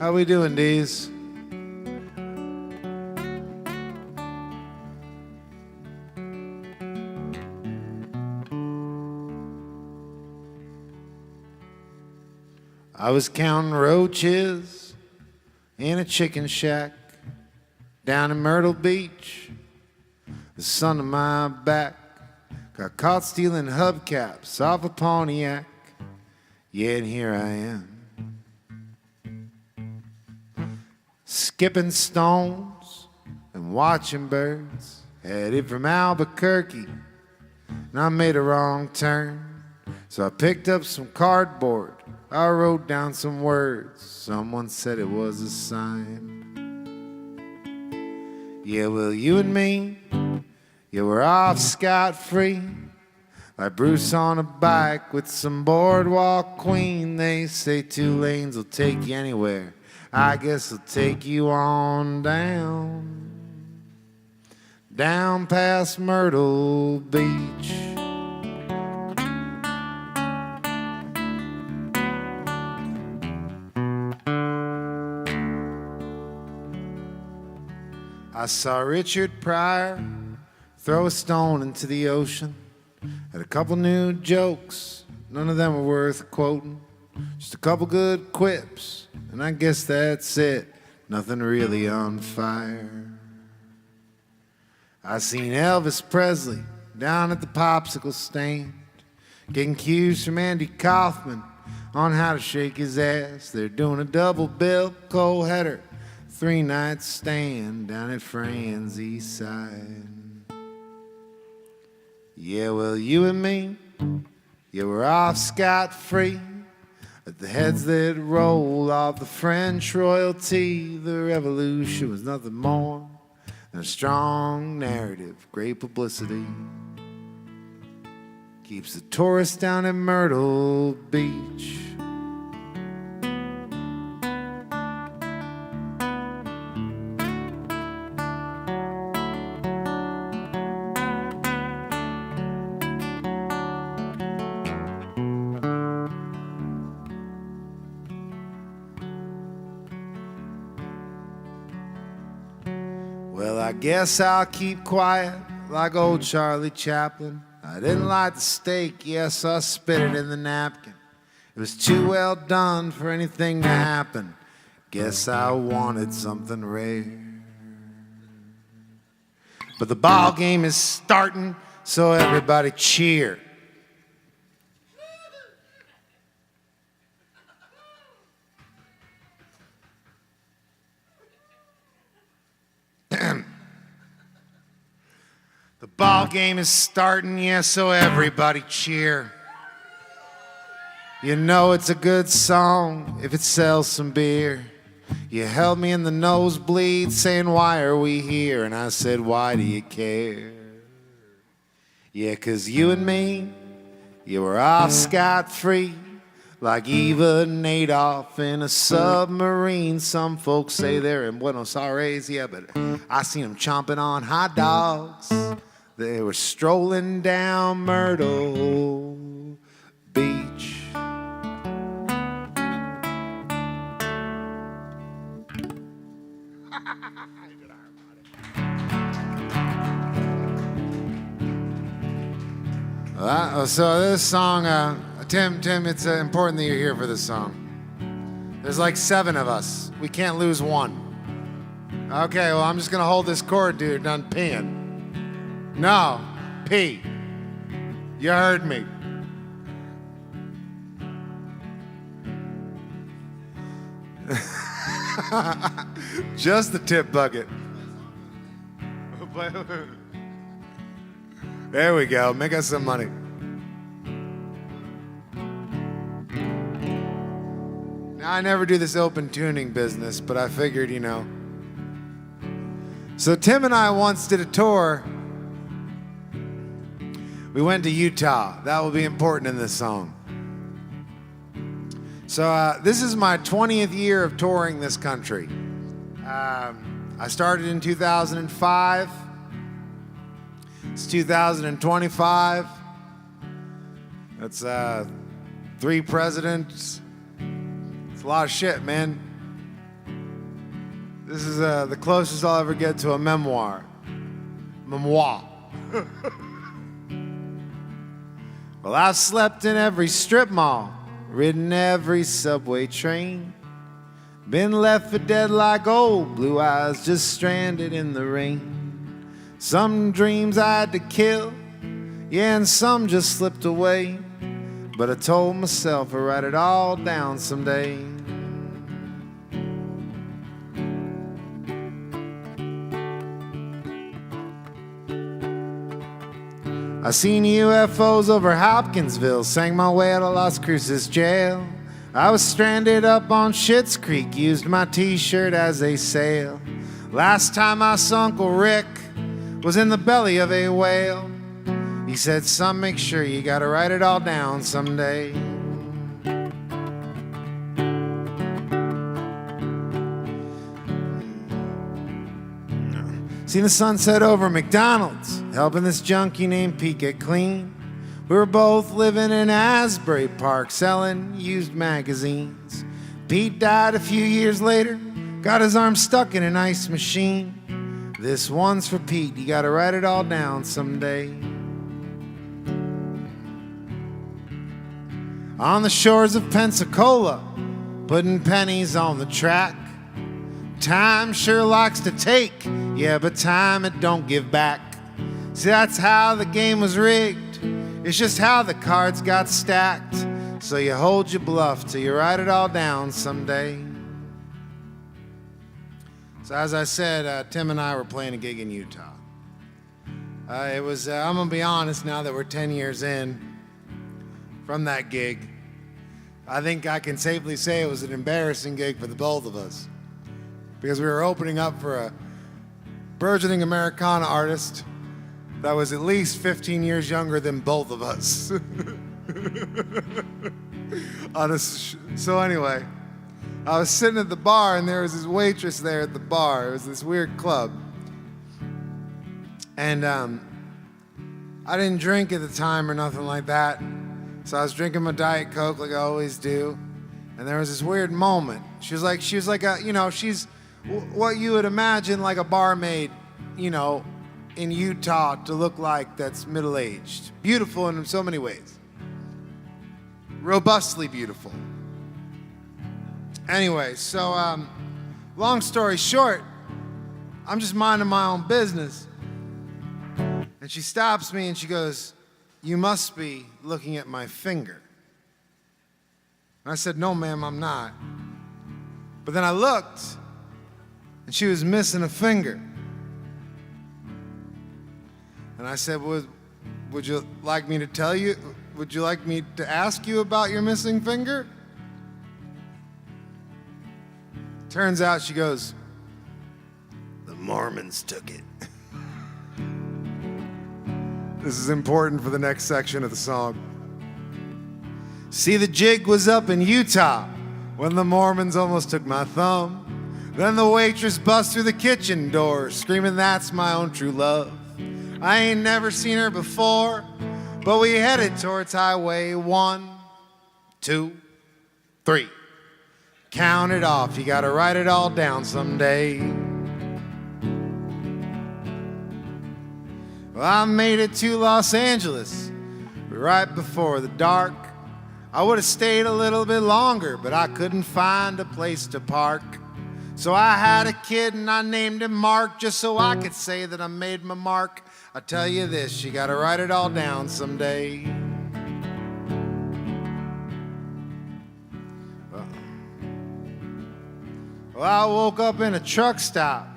How we doing, Dees? I was counting roaches in a chicken shack down in Myrtle Beach. The sun on my back got caught stealing hubcaps off a Pontiac. Yeah, and here I am, skipping stones and watching birds, headed from Albuquerque, and I made a wrong turn. So I picked up some cardboard, I wrote down some words, someone said it was a sign. Yeah, well, you and me, yeah, we're off scot-free, like Bruce on a bike with some boardwalk queen. They say 2 lanes will take you anywhere, I guess it'll take you on down past Myrtle Beach. I saw Richard Pryor throw a stone into the ocean. Had a couple new jokes, none of them were worth quoting. Just a couple good quips, and I guess that's it. Nothing really on fire. I seen Elvis Presley down at the popsicle stand, getting cues from Andy Kaufman on how to shake his ass. They're doing a double bill, cold header, 3-night stand down at Fran's East Side. Yeah, well, you and me, yeah, we're off scot-free at the heads that roll off the French royalty. The revolution was nothing more than a strong narrative, great publicity. Keeps the tourists down at Myrtle Beach. Well, I guess I'll keep quiet like old Charlie Chaplin. I didn't like the steak, yes, I spit it in the napkin. It was too well done for anything to happen. Guess I wanted something rare. But the ball game is starting, so everybody cheer. The ball game is starting, yeah, so everybody cheer. You know it's a good song if it sells some beer. You held me in the nosebleed saying, why are we here? And I said, why do you care? Yeah, 'cause you and me, you were off scot-free, like Eva and Adolf in a submarine. Some folks say they're in Buenos Aires, yeah, but I seen them chomping on hot dogs. They were strolling down Myrtle Beach. So this song, Tim, it's important that you're here for this song. There's like 7 of us. We can't lose one. Okay, well, I'm just gonna hold this chord, dude, done peeing. No, pee. You heard me. Just the tip bucket. There we go. Make us some money. Now, I never do this open tuning business, but I figured, you know. So Tim and I once did a tour. We went to Utah. That will be important in this song. So this is my 20th year of touring this country. I started in 2005. It's 2025. That's 3 presidents. It's a lot of shit, man. This is the closest I'll ever get to a memoir. Memoir. Well, I've slept in every strip mall, ridden every subway train, been left for dead like old blue eyes, just stranded in the rain. Some dreams I had to kill, yeah, and some just slipped away, but I told myself I'd write it all down someday. I seen UFOs over Hopkinsville, sang my way out of Las Cruces jail. I was stranded up on Schitt's Creek, used my t-shirt as a sail. Last time I saw Uncle Rick was in the belly of a whale. He said, son, make sure you gotta write it all down someday. Seen the sunset over McDonald's, helping this junkie named Pete get clean. We were both living in Asbury Park, selling used magazines. Pete died a few years later, got his arm stuck in an ice machine. This one's for Pete, you gotta write it all down someday. On the shores of Pensacola, putting pennies on the track. Time sure likes to take, yeah, but time it don't give back. See, that's how the game was rigged. It's just how the cards got stacked. So you hold your bluff till you write it all down someday. So as I said, Tim and I were playing a gig in Utah. I'm gonna be honest, now that we're 10 years in from that gig, I think I can safely say it was an embarrassing gig for the both of us, because we were opening up for a burgeoning Americana artist that was at least 15 years younger than both of us. So anyway, I was sitting at the bar and there was this waitress there at the bar. It was this weird club. And I didn't drink at the time or nothing like that. So I was drinking my Diet Coke like I always do. And there was this weird moment. She was like she's what you would imagine like a barmaid, in Utah to look like, that's middle-aged. Beautiful in so many ways. Robustly beautiful. Anyway, so long story short, I'm just minding my own business. And she stops me and she goes, you must be looking at my finger. And I said, no, ma'am, I'm not. But then I looked, and she was missing a finger. And I said, would you like me to tell you? Would you like me to ask you about your missing finger? Turns out, she goes, the Mormons took it. This is important for the next section of the song. See, the jig was up in Utah when the Mormons almost took my thumb. Then the waitress bust through the kitchen door, screaming, that's my own true love. I ain't never seen her before, but we headed towards Highway 1, 2, 3. Count it off, you gotta write it all down someday. Well, I made it to Los Angeles right before the dark. I would have stayed a little bit longer, but I couldn't find a place to park. So I had a kid and I named him Mark, just so I could say that I made my mark. I tell you this, you gotta write it all down someday. Well, I woke up in a truck stop.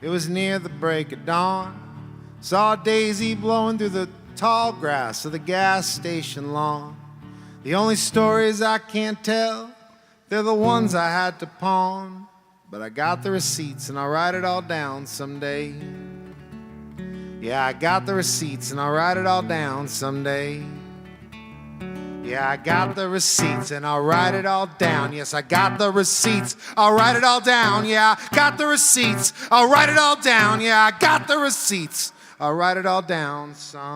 It was near the break of dawn. Saw a daisy blowing through the tall grass of the gas station lawn. The only stories I can't tell, they're the ones I had to pawn. But I got the receipts and I'll write it all down someday. Yeah, I got the receipts and I'll write it all down someday. Yeah, I got the receipts and I'll write it all down. Yes, I got the receipts, I'll write it all down. Yeah, I got the receipts, I'll write it all down. Yeah, I got the receipts, I'll write it all down someday.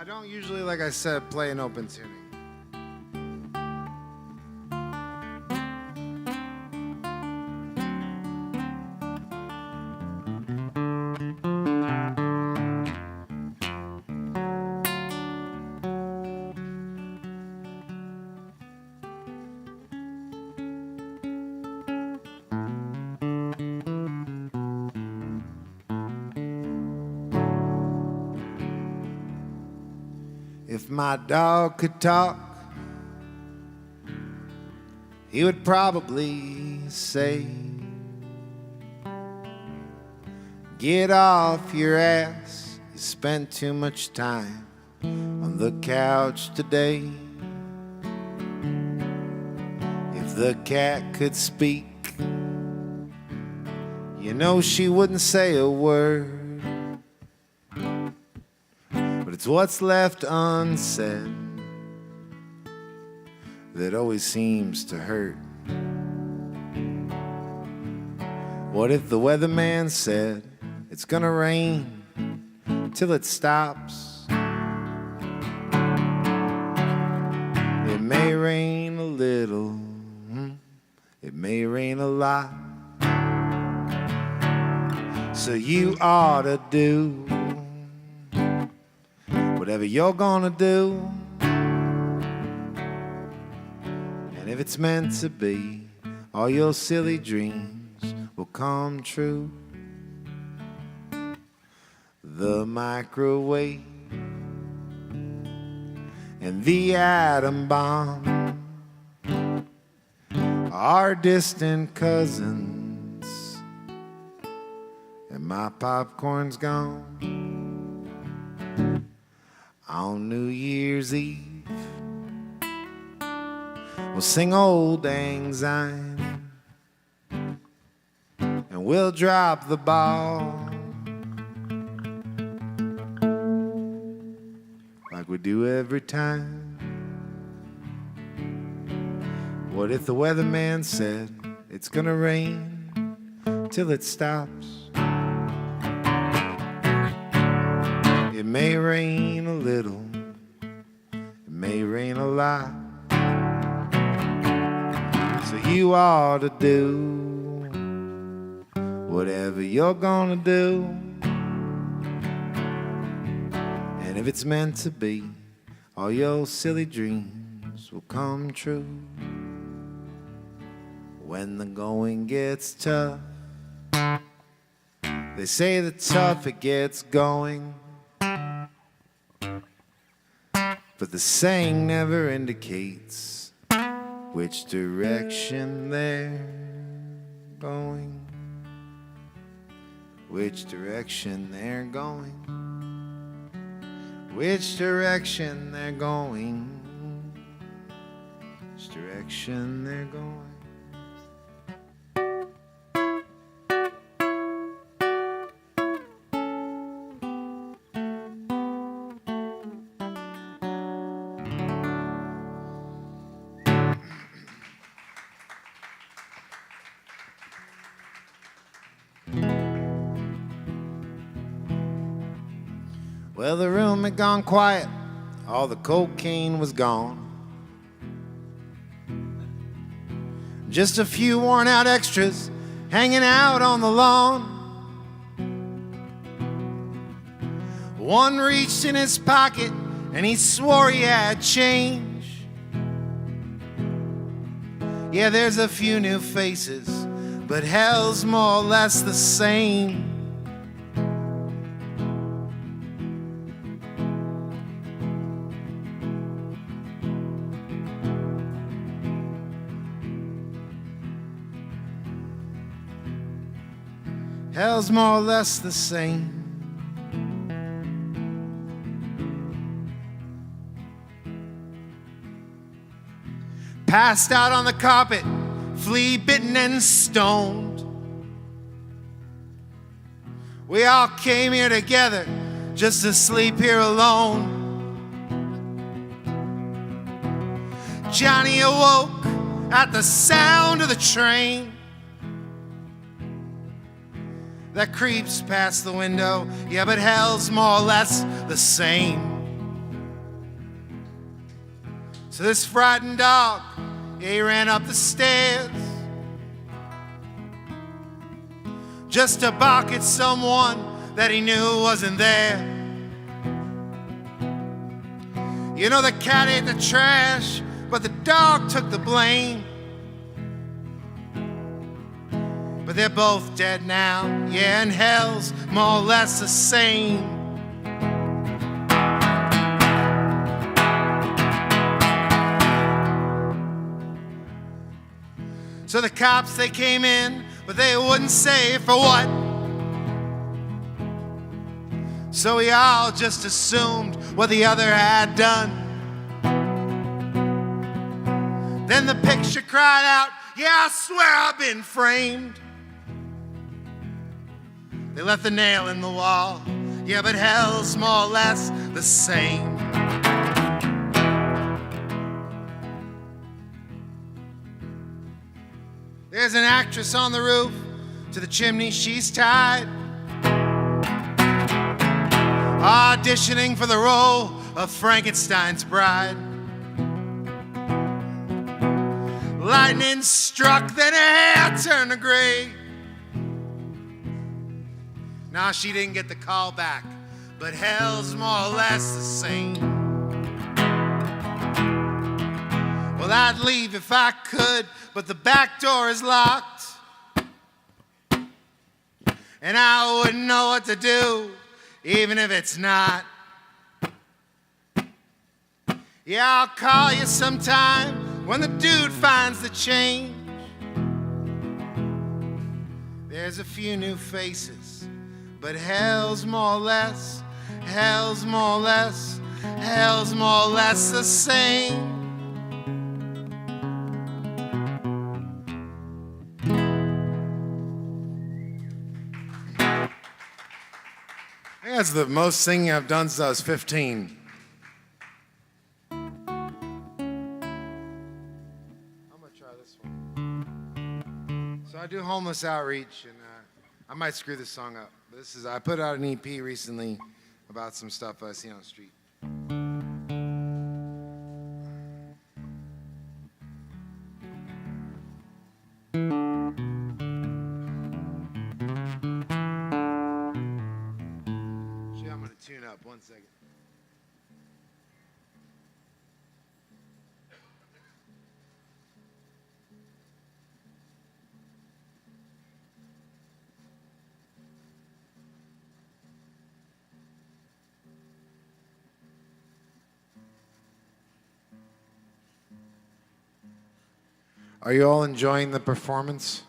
don't usually, like I said, play an open tuning. If my dog could talk, he would probably say, get off your ass, you spent too much time on the couch today. If the cat could speak, you know she wouldn't say a word. But it's what's left unsaid that always seems to hurt. What if the weatherman said it's gonna rain till it stops? It may rain a little, it may rain a lot. So you ought to do whatever you're gonna do. And if it's meant to be, all your silly dreams will come true. The microwave and the atom bomb are distant cousins, and my popcorn's gone. On New Year's Eve, we'll sing Old Lang Syne, and we'll drop the ball like we do every time. What if the weatherman said it's gonna rain till it stops? It may rain a little, it may rain a lot. So you ought to do whatever you're gonna do. And if it's meant to be, all your silly dreams will come true. When the going gets tough, they say the tougher it gets going. But the saying never indicates which direction they're going. Which direction they're going. Which direction they're going. Which direction they're going. Well, the room had gone quiet, all the cocaine was gone. Just a few worn out extras hanging out on the lawn. One reached in his pocket and he swore he had change. Yeah, there's a few new faces, but hell's more or less the same. Hell's more or less the same. Passed out on the carpet, flea bitten and stoned. We all came here together just to sleep here alone. Johnny awoke at the sound of the train that creeps past the window. Yeah, but hell's more or less the same. So this frightened dog, yeah, he ran up the stairs just to bark at someone that he knew wasn't there. You know, the cat ate the trash, but the dog took the blame. But they're both dead now, yeah, and hell's more or less the same. So the cops, they came in, but they wouldn't say for what. So we all just assumed what the other had done. Then the picture cried out, yeah, I swear I've been framed. They left the nail in the wall, yeah, but hell's more or less the same. There's an actress on the roof, to the chimney she's tied, auditioning for the role of Frankenstein's bride. Lightning struck, then her hair turned to gray. Nah, she didn't get the call back, but hell's more or less the same. Well, I'd leave if I could, but the back door is locked, and I wouldn't know what to do, even if it's not. Yeah, I'll call you sometime when the dude finds the change. There's a few new faces, but hell's more or less, hell's more or less, hell's more or less the same. I think that's the most singing I've done since I was 15. I'm gonna try this one. So I do homeless outreach, and I might screw this song up. But I put out an EP recently about some stuff I see on the street. Tune up, 1 second. Are you all enjoying the performance?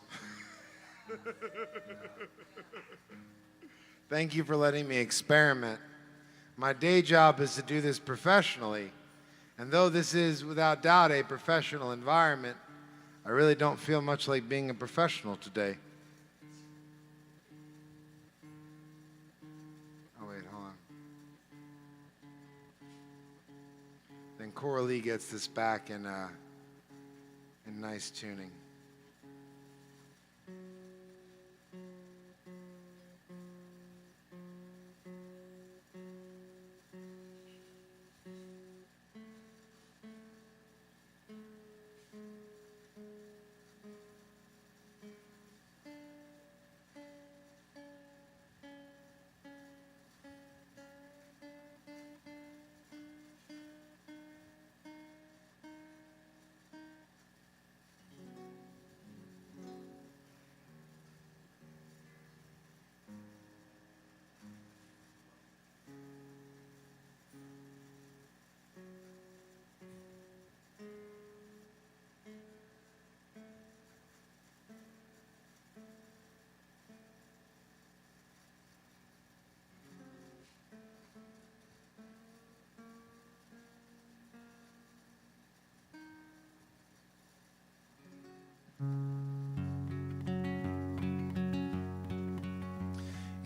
Thank you for letting me experiment. My day job is to do this professionally, and though this is without doubt a professional environment, I really don't feel much like being a professional today. Oh wait, hold on. Then Coralie gets this back in nice tuning.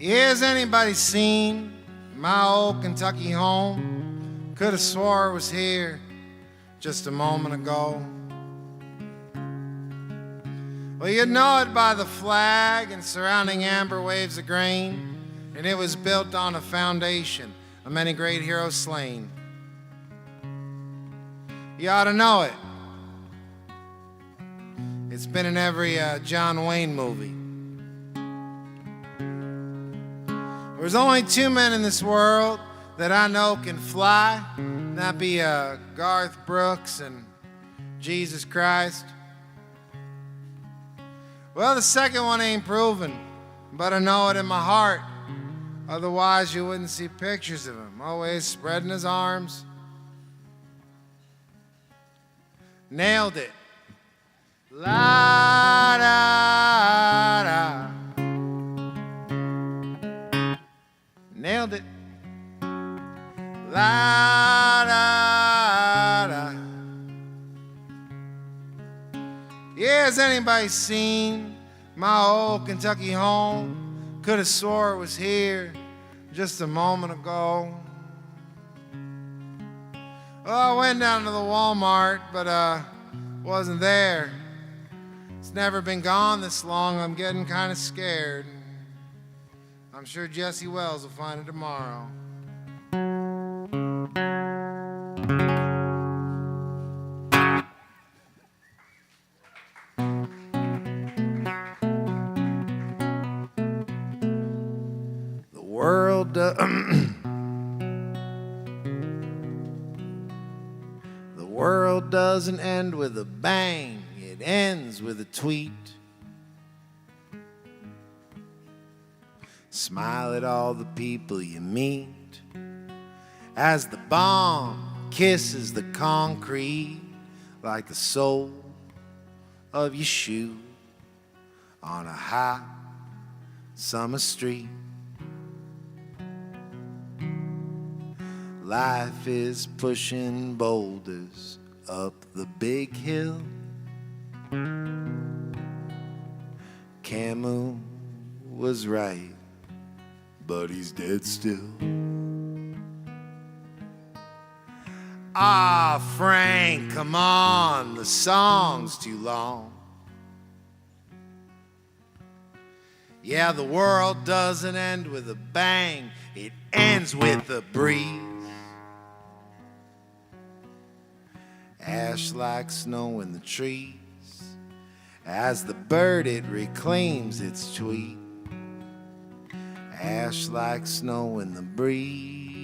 Has anybody seen my old Kentucky home? Could have swore it was here just a moment ago. Well, you'd know it by the flag and surrounding amber waves of grain, and it was built on a foundation of many great heroes slain. You ought to know it. It's been in every John Wayne movie. There's only two men in this world that I know can fly, and that be Garth Brooks and Jesus Christ. Well, the second one ain't proven, but I know it in my heart. Otherwise, you wouldn't see pictures of him, always spreading his arms. Nailed it. La da da. Nailed it. La da da. Yeah, has anybody seen my old Kentucky home? Could have swore it was here just a moment ago. Oh, I went down to the Walmart, but wasn't there. It's never been gone this long. I'm getting kind of scared. I'm sure Jesse Wells will find it tomorrow. The world the world doesn't end with a bang. It ends with a tweet. Smile at all the people you meet as the bomb kisses the concrete like the sole of your shoe on a hot summer street. Life is pushing boulders up the big hill. Camus was right, but he's dead still. Ah, Frank, come on, the song's too long. Yeah, the world doesn't end with a bang, it ends with a breeze. Ash like snow in the trees as the bird it reclaims its tweet. Ash like snow in the breeze.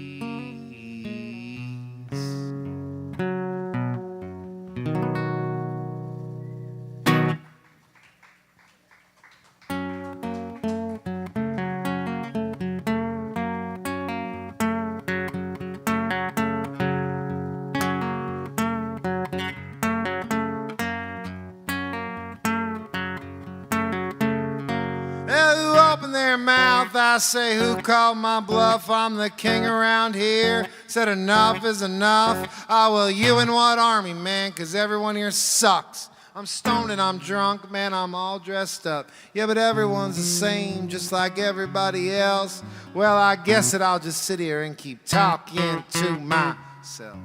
I say, who called my bluff? I'm the king around here. Said enough is enough. Ah, well, you in what army, man? 'Cause everyone here sucks. I'm stoned and I'm drunk, man, I'm all dressed up. Yeah, but everyone's the same, just like everybody else. Well, I guess that I'll just sit here and keep talking to myself.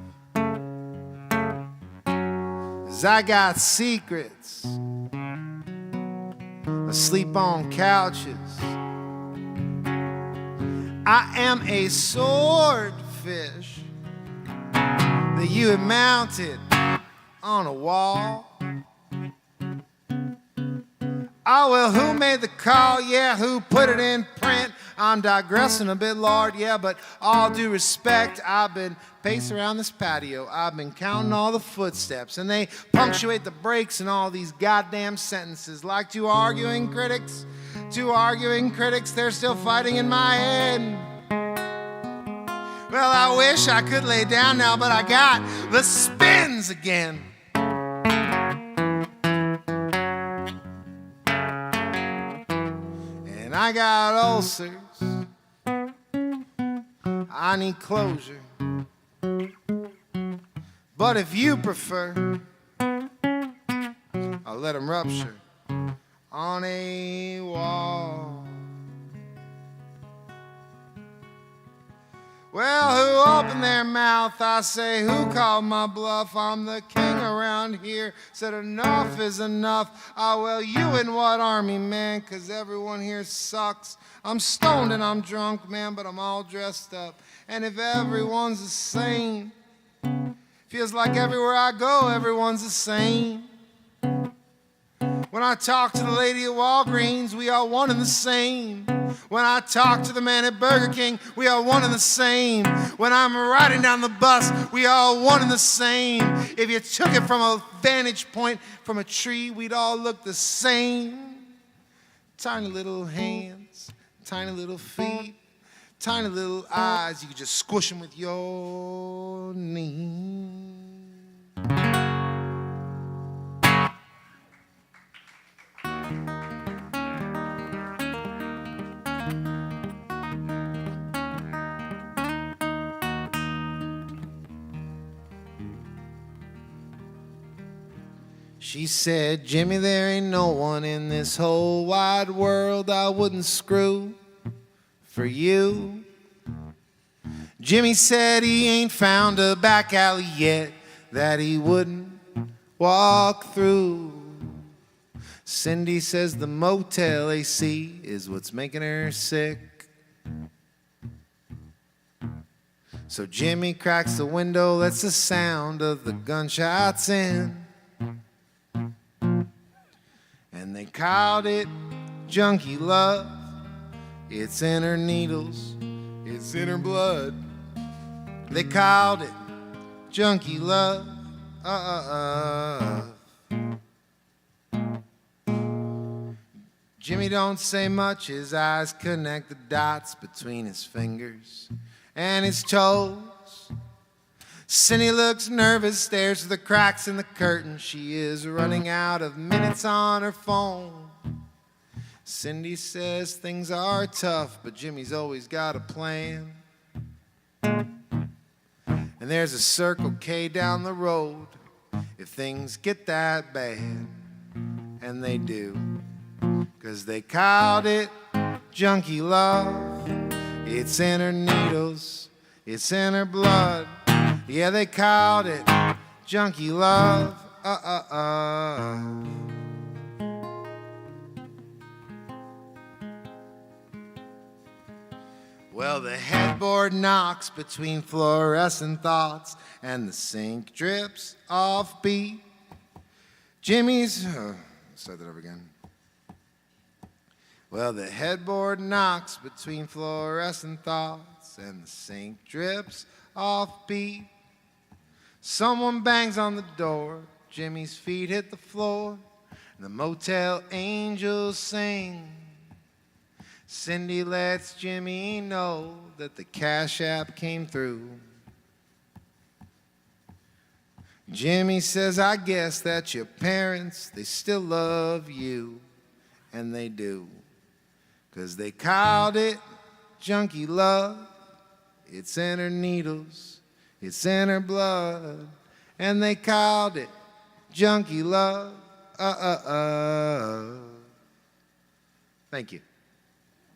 'Cause I got secrets. I sleep on couches. I am a swordfish that you have mounted on a wall. Oh, well, who made the call? Yeah, who put it in print? I'm digressing a bit, Lord, yeah, but all due respect, I've been pacing around this patio. I've been counting all the footsteps, and they punctuate the breaks in all these goddamn sentences. Like two arguing critics, they're still fighting in my head. Well, I wish I could lay down now, but I got the spins again. And I got ulcers. I need closure. But if you prefer, I'll let them rupture on a wall. Well, who opened their mouth? I say, who called my bluff? I'm the king around here. Said enough is enough. Ah, well, you in what army, man? 'Cause everyone here sucks. I'm stoned and I'm drunk, man, but I'm all dressed up. And if everyone's the same, if Feels like everywhere I go, everyone's the same. When I talk to the lady at Walgreens, we are one and the same. When I talk to the man at Burger King, we are one and the same. When I'm riding down the bus, we are one and the same. If you took it from a vantage point from a tree, we'd all look the same. Tiny little hands, tiny little feet, tiny little eyes, you could just squish them with your knee. She said, Jimmy, there ain't no one in this whole wide world I wouldn't screw for you. Jimmy said he ain't found a back alley yet that he wouldn't walk through. Cindy says the motel AC is what's making her sick. So Jimmy cracks the window, lets the sound of the gunshots in. And they called it junkie love. It's in her needles, it's in her blood. They called it junkie love. Jimmy don't say much, his eyes connect the dots between his fingers and his toes. Cindy looks nervous, stares through the cracks in the curtain. She is running out of minutes on her phone. Cindy says things are tough, but Jimmy's always got a plan. And there's a Circle K down the road if things get that bad. And they do, 'cause they called it junkie love. It's in her needles, it's in her blood. Yeah, they called it junkie love. Well, the headboard knocks between fluorescent thoughts and the sink drips off beat. Jimmy's... start that over again. Well, the headboard knocks between fluorescent thoughts and the sink drips off beat. Someone bangs on the door, Jimmy's feet hit the floor, and the motel angels sing. Cindy lets Jimmy know that the Cash App came through. Jimmy says, I guess that your parents, they still love you, and they do, 'cause they called it junkie love. It's in her needles, it's in her blood, and they called it junkie love. Thank you.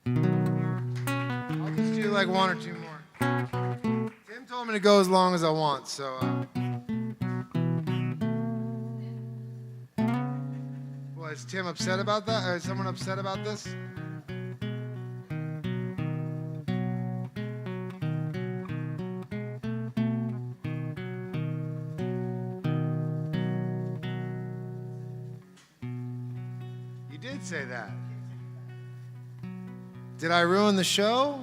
I'll just do like one or two more. Tim told me to go as long as I want, so. Well, is Tim upset about that? Or is someone upset about this? You did say that. Did I ruin the show?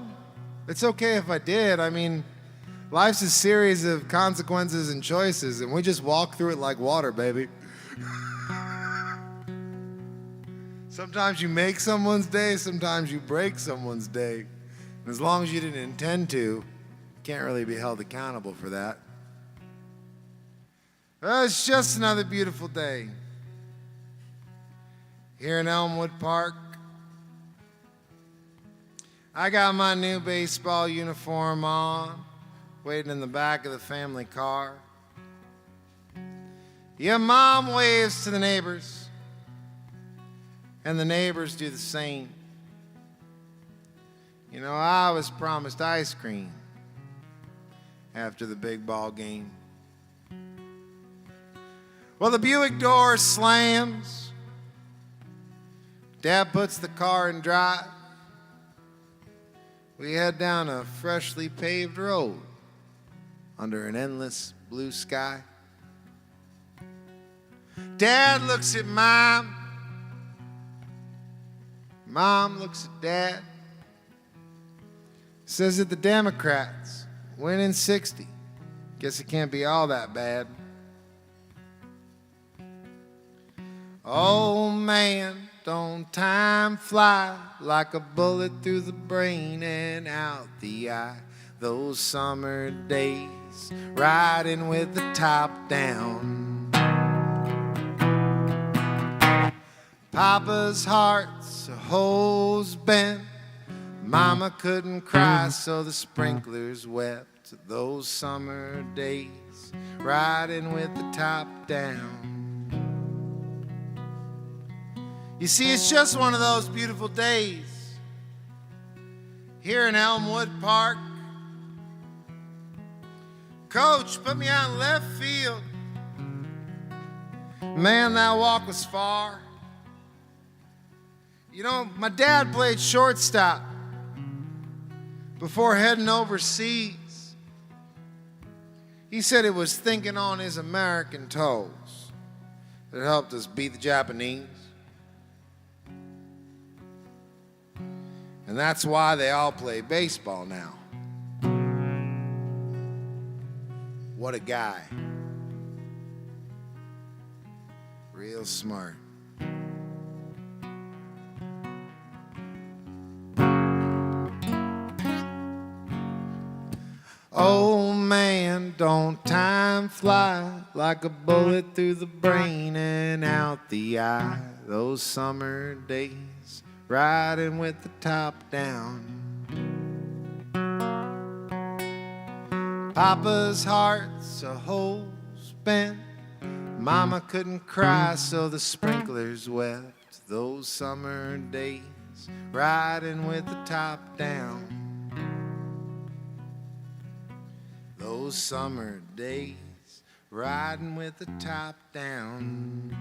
It's okay if I did. I mean, life's a series of consequences and choices, and we just walk through it like water, baby. Sometimes you make someone's day, sometimes you break someone's day. And as long as you didn't intend to, you can't really be held accountable for that. Well, it's just another beautiful day here in Elmwood Park. I got my new baseball uniform on, waiting in the back of the family car. Your mom waves to the neighbors, and the neighbors do the same. You know, I was promised ice cream after the big ball game. Well, the Buick door slams. Dad puts the car in drive. We head down a freshly paved road under an endless blue sky. Dad looks at Mom. Mom looks at Dad. Says that the Democrats win in 60. Guess it can't be all that bad. Oh man, don't time fly like a bullet through the brain and out the eye. Those summer days, riding with the top down. Papa's heart's a hose bent. Mama couldn't cry, so the sprinklers wept. Those summer days, riding with the top down. You see, it's just one of those beautiful days here in Elmwood Park. Coach put me out in left field. Man, that walk was far. You know, my dad played shortstop before heading overseas. He said it was thinking on his American toes that helped us beat the Japanese. And that's why they all play baseball now. What a guy. Real smart. Oh man, don't time fly like a bullet through the brain and out the eye. Those summer days, riding with the top down. Papa's heart's a hole spent. Mama couldn't cry, so the sprinklers wept. Those summer days, riding with the top down. Those summer days, riding with the top down.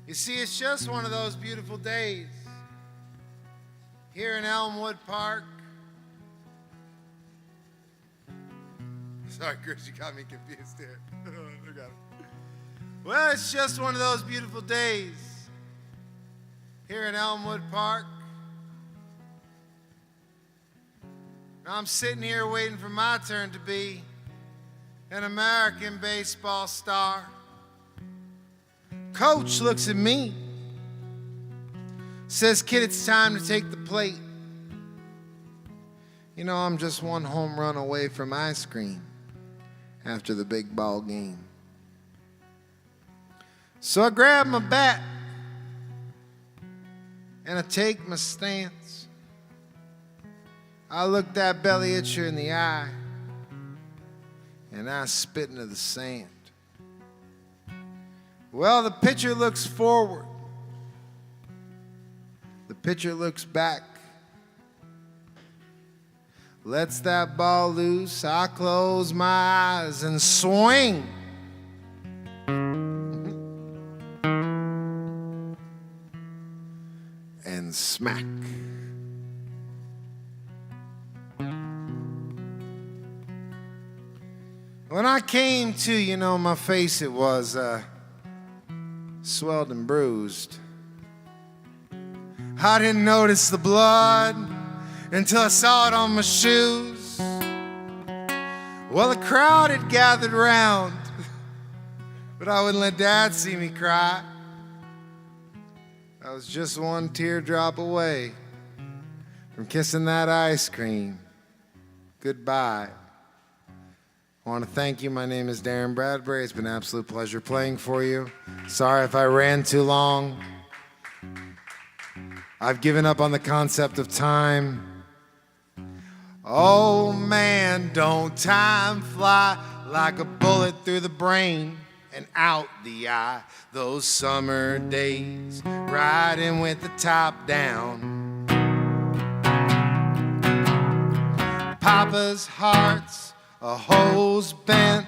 You see, it's just one of those beautiful days here in Elmwood Park. Sorry, Chris, you got me confused here. I got it. Well, it's just one of those beautiful days here in Elmwood Park. I'm sitting here waiting for my turn to be an American baseball star. Coach looks at me, says, kid, it's time to take the plate. You know, I'm just one home run away from ice cream after the big ball game. So I grab my bat and I take my stance. I look that belly itcher in the eye and I spit into the sand. Well, the pitcher looks forward. The pitcher looks back. Lets that ball loose. I close my eyes and swing. And smack. When I came to, you know, my face, it was swelled and bruised. I didn't notice the blood until I saw it on my shoes. Well, the crowd had gathered round, but I wouldn't let Dad see me cry. I was just one teardrop away from kissing that ice cream goodbye. I want to thank you. My name is Darren Bradbury. It's been an absolute pleasure playing for you. Sorry if I ran too long. I've given up on the concept of time. Oh man, don't time fly like a bullet through the brain and out the eye. Those summer days, riding with the top down. Papa's heart's a hose bent.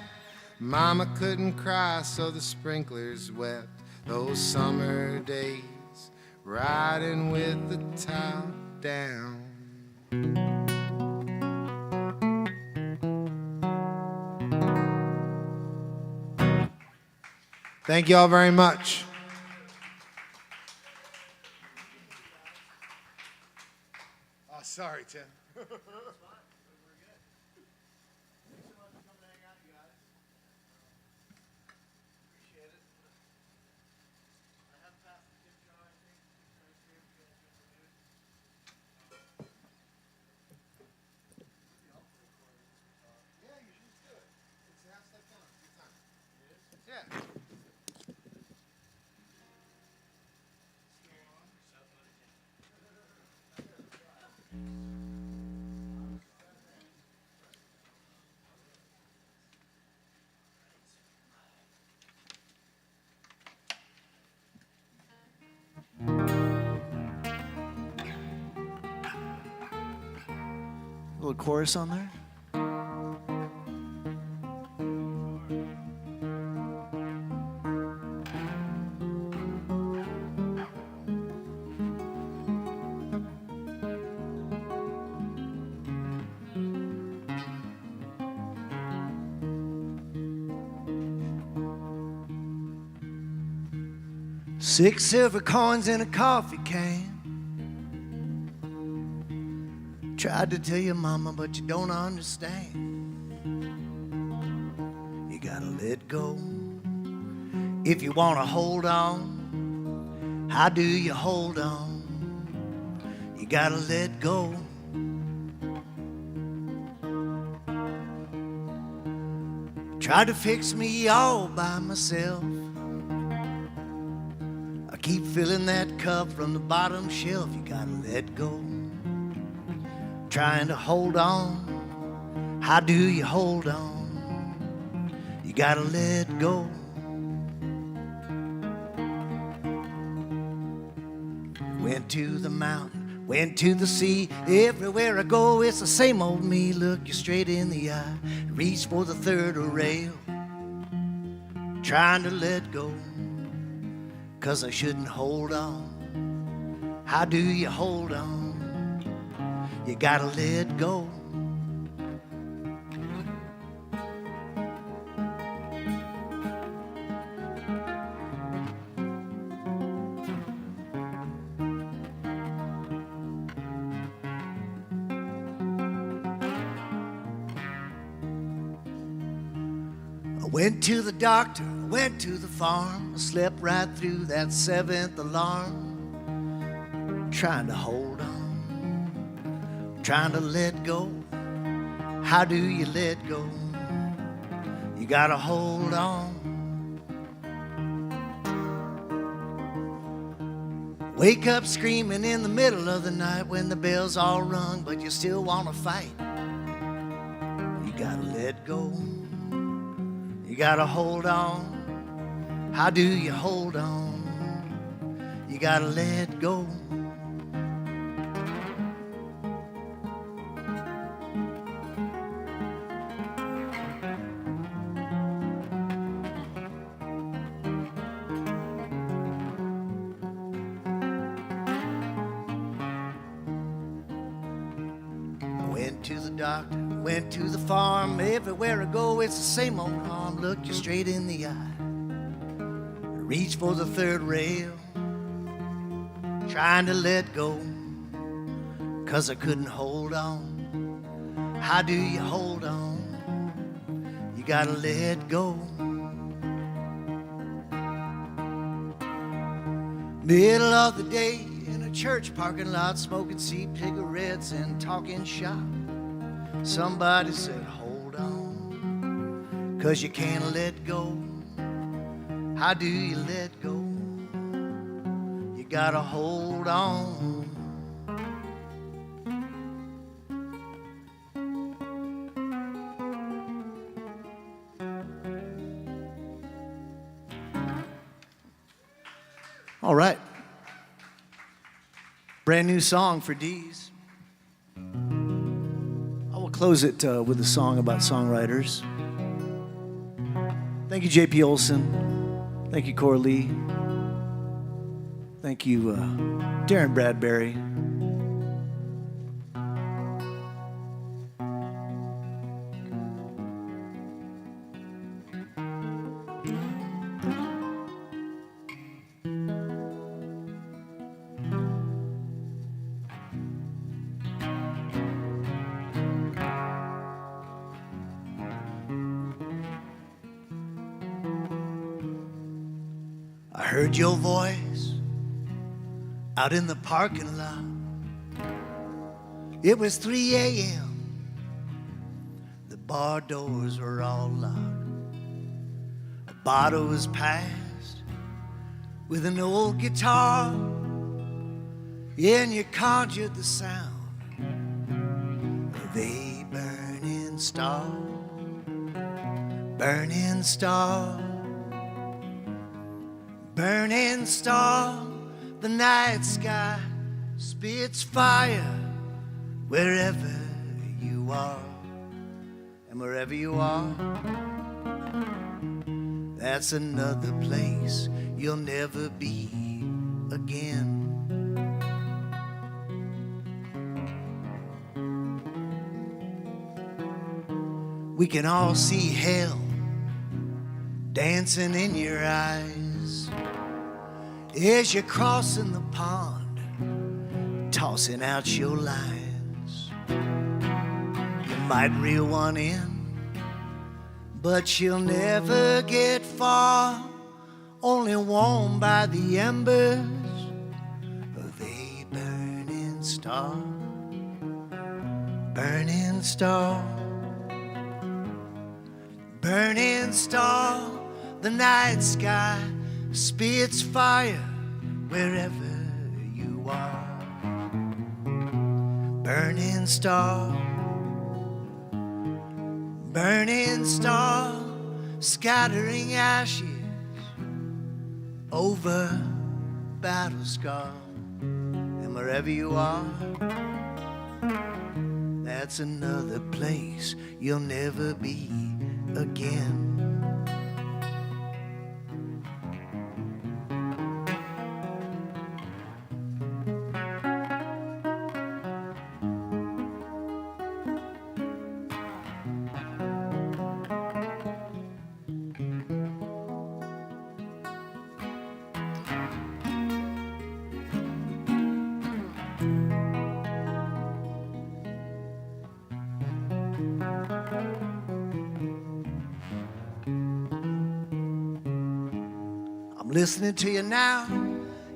Mama couldn't cry, so the sprinklers wept. Those summer days, riding with the top down. Thank you all very much. Oh, sorry, Tim. A little chorus on there. Six silver coins in a coffee can. Tried to tell you, mama, but you don't understand. You gotta let go if you wanna hold on. How do you hold on? You gotta let go. Tried to fix me all by myself. I keep filling that cup from the bottom shelf. You gotta let go. Trying to hold on. How do you hold on? You gotta let go. Went to the mountain, went to the sea. Everywhere I go, it's the same old me. Look you straight in the eye, reach for the third rail. Trying to let go, 'cause I shouldn't hold on. How do you hold on? You gotta let go. I went to the doctor, I went to the farm. I slept right through that seventh alarm. Trying to hold on, trying to let go. How do you let go? You gotta hold on. Wake up screaming in the middle of the night when the bells all rung, but you still wanna fight. You gotta let go. You gotta hold on. How do you hold on? You gotta let go. Went to the doctor, went to the farm. Everywhere I go, it's the same old harm. Look you straight in the eye, reach for the third rail. Trying to let go, 'cause I couldn't hold on. How do you hold on? You gotta let go. Middle of the day in a church parking lot, smoking cigarettes and talking shop. Somebody said, hold on, 'cause you can't let go. How do you let go? You gotta hold on. All right. Brand new song for D's. I will close it with a song about songwriters. Thank you, J.P. Olson. Thank you, Cora Lee. Thank you, Darren Bradbury. heard your voice out in the parking lot. It was 3 a.m. The bar doors were all locked. A bottle was passed with an old guitar. Yeah, and you conjured the sound of a burning star. Burning star. Burning star. The night sky spits fire wherever you are. And wherever you are, that's another place you'll never be again. We can all see hell dancing in your eyes as you're crossing the pond, tossing out your lines. You might reel one in, but you'll never get far, only warmed by the embers of a burning star. Burning star. Burning star. The night sky spits fire wherever you are. Burning star. Burning star. Scattering ashes over battle scar. And wherever you are, that's another place you'll never be again. I'm listening to you now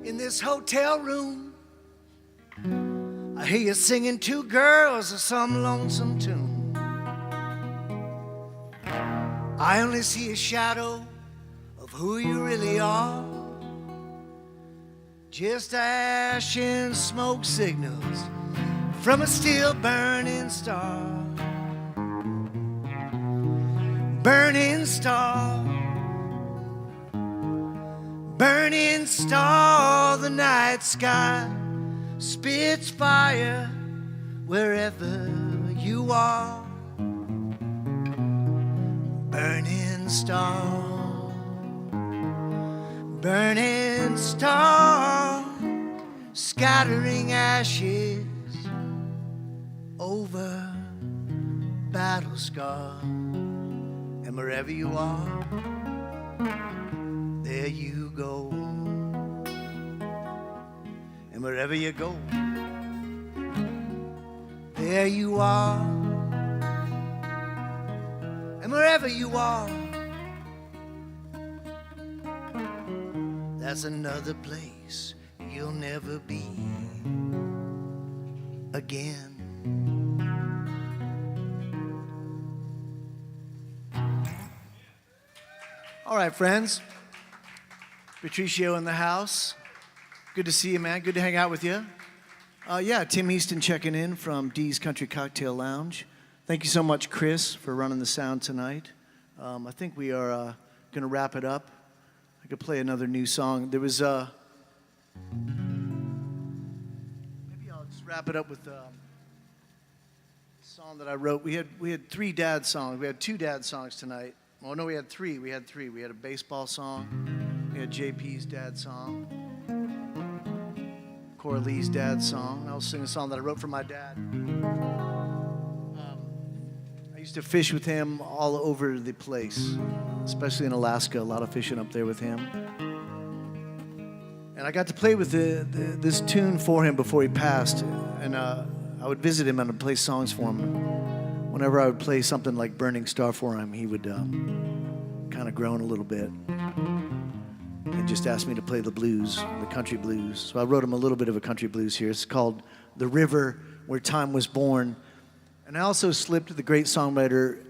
in this hotel room. I hear you singing two girls of some lonesome tune. I only see a shadow of who you really are. Just ash and smoke signals from a still burning star. Burning star. Burning star, the night sky spits fire wherever you are. Burning star. Burning star, scattering ashes over battle scar. And wherever you are, there you go. And wherever you go, there you are. And wherever you are, that's another place you'll never be again. All right, friends. Patricio in the house. Good to see you, man. Good to hang out with you. Yeah, Tim Easton checking in from Dee's Country Cocktail Lounge. Thank you so much, Chris, for running the sound tonight. I think we are going to wrap it up. I could play another new song. There was maybe I'll just wrap it up with a song that I wrote. We had three dad songs. We had two dad songs tonight. Oh no, we had three. We had a baseball song. We had JP's dad song. Coralie's dad's song. I'll sing a song that I wrote for my dad. I used to fish with him all over the place, especially in Alaska. A lot of fishing up there with him. And I got to play with this tune for him before he passed. And I would visit him and I'd play songs for him. Whenever I would play something like Burning Star for him, he would kind of groan a little bit. and just asked me to play the blues, the country blues. So I wrote him a little bit of a country blues here. It's called The River Where Time Was Born. And I also slipped the great songwriter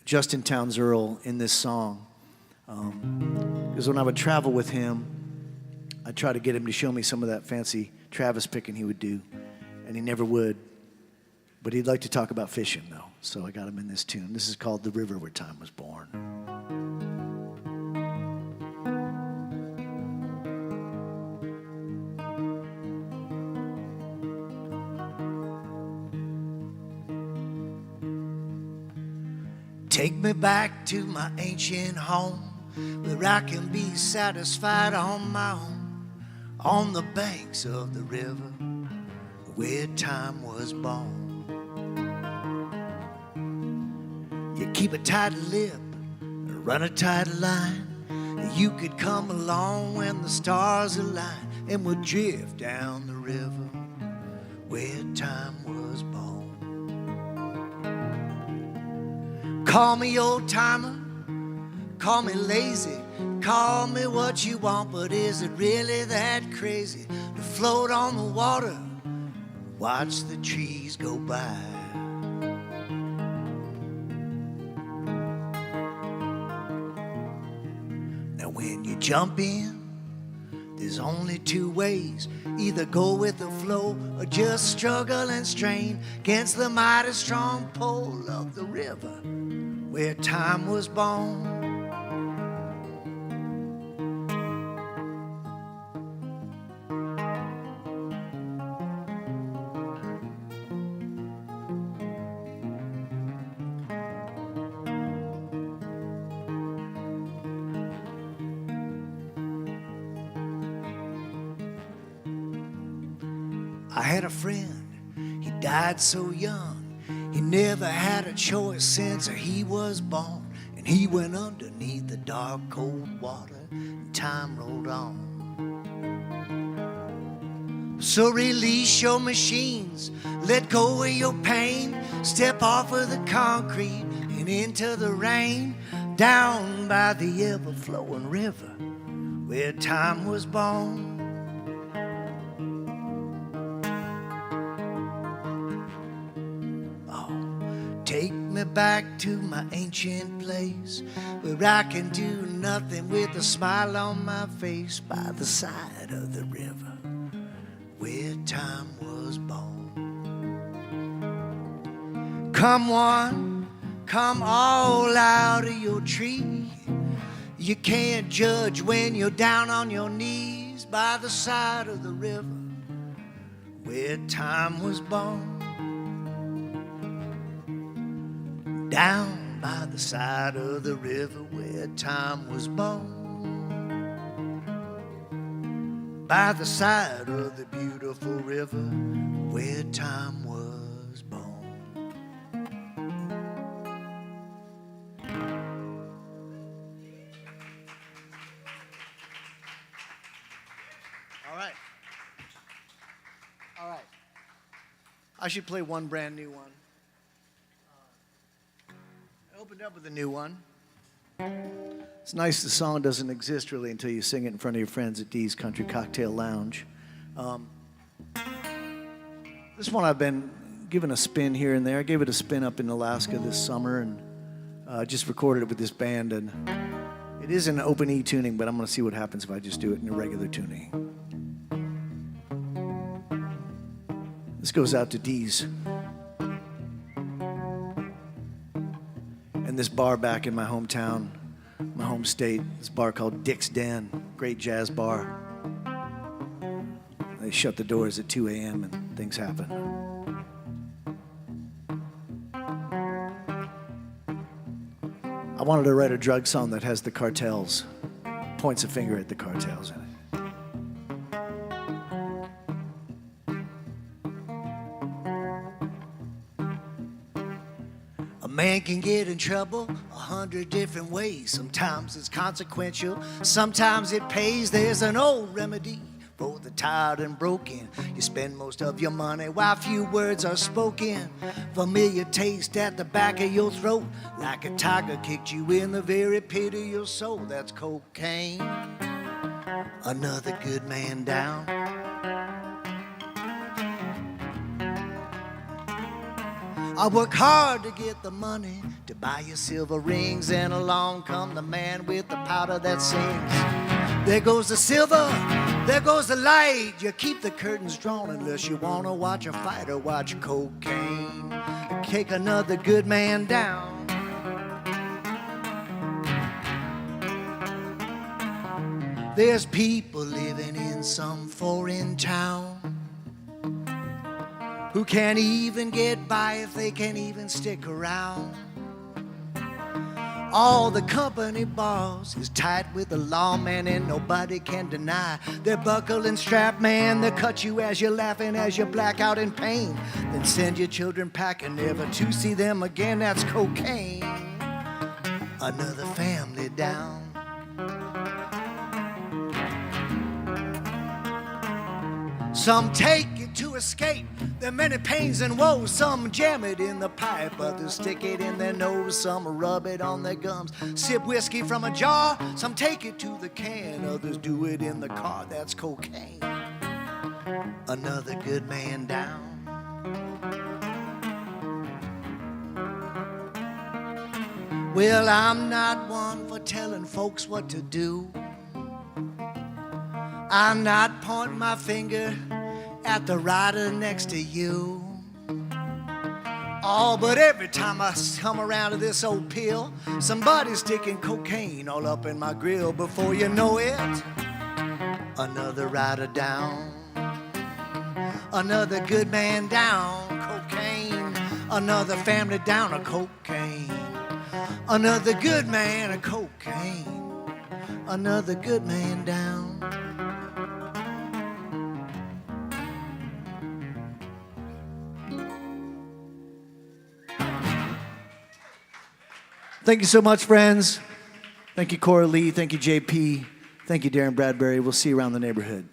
Justin Townes Earl in this song. Because when I would travel with him, I'd try to get him to show me some of that fancy Travis picking he would do. And he never would. But he'd like to talk about fishing, though. So I got him in this tune. This is called The River Where Time Was Born. Take me back to my ancient home, where I can be satisfied on my own, on the banks of the river where time was born. You keep a tight lip, run a tight line. You could come along when the stars align, and we'll drift down the river where time was born. Call me old timer, call me lazy, call me what you want, but is it really that crazy to float on the water, watch the trees go by? Now when you jump in, there's only two ways. Either go with the flow or just struggle and strain against the mighty strong pull of the river where time was born. I had a friend, he died so young. He never had a choice since he was born. And he went underneath the dark, cold water, and time rolled on. So release your machines, let go of your pain, step off of the concrete and into the rain, down by the ever-flowing river where time was born. Take me back to my ancient place, where I can do nothing with a smile on my face, by the side of the river where time was born. Come one, come all out of your tree. You can't judge when you're down on your knees, by the side of the river where time was born. Down by the side of the river where time was born. By the side of the beautiful river where time was born. All right. All right. I should play one brand new one. Opened up with a new one. It's nice the song doesn't exist really until you sing it in front of your friends at Dee's Country Cocktail Lounge. This one I've been giving a spin here and there. I gave it a spin up in Alaska this summer and just recorded it with this band. And it is an open E tuning, but I'm going to see what happens if I just do it in a regular tuning. This goes out to Dee's. And this bar back in my hometown, my home state, this bar called Dick's Den, great jazz bar. They shut the doors at 2 a.m. and things happen. I wanted to write a drug song that has the cartels, points a finger at the cartels in it. A man can get in trouble 100 different ways. Sometimes it's consequential, sometimes it pays. There's an old remedy for the tired and broken. You spend most of your money while few words are spoken. Familiar taste at the back of your throat, like a tiger kicked you in the very pit of your soul. That's cocaine. Another good man down. I work hard to get the money to buy you silver rings, and along come the man with the powder that sings. There goes the silver, there goes the light. You keep the curtains drawn unless you want to watch a fight or watch cocaine. Take another good man down. There's people living in some foreign town who can't even get by if they can't even stick around. All the company boss is tight with the lawman, and nobody can deny they're buckle and strap, man. They cut you as you're laughing, as you black out in pain, then send your children packing, never to see them again. That's cocaine. Another family down. Some take it to escape their many pains and woes. Some jam it in the pipe, others stick it in their nose. Some rub it on their gums, sip whiskey from a jar. Some take it to the can, others do it in the car. That's cocaine. Another good man down. Well, I'm not one for telling folks what to do. I'm not pointing my finger at the rider next to you. Oh, but every time I come around to this old pill, somebody's sticking cocaine all up in my grill. Before you know it, another rider down. Another good man down, cocaine. Another family down, a cocaine. Another good man, a cocaine. Another good man down. Thank you so much, friends. Thank you, Cora Lee. Thank you, JP. Thank you, Darren Bradbury. We'll see you around the neighborhood.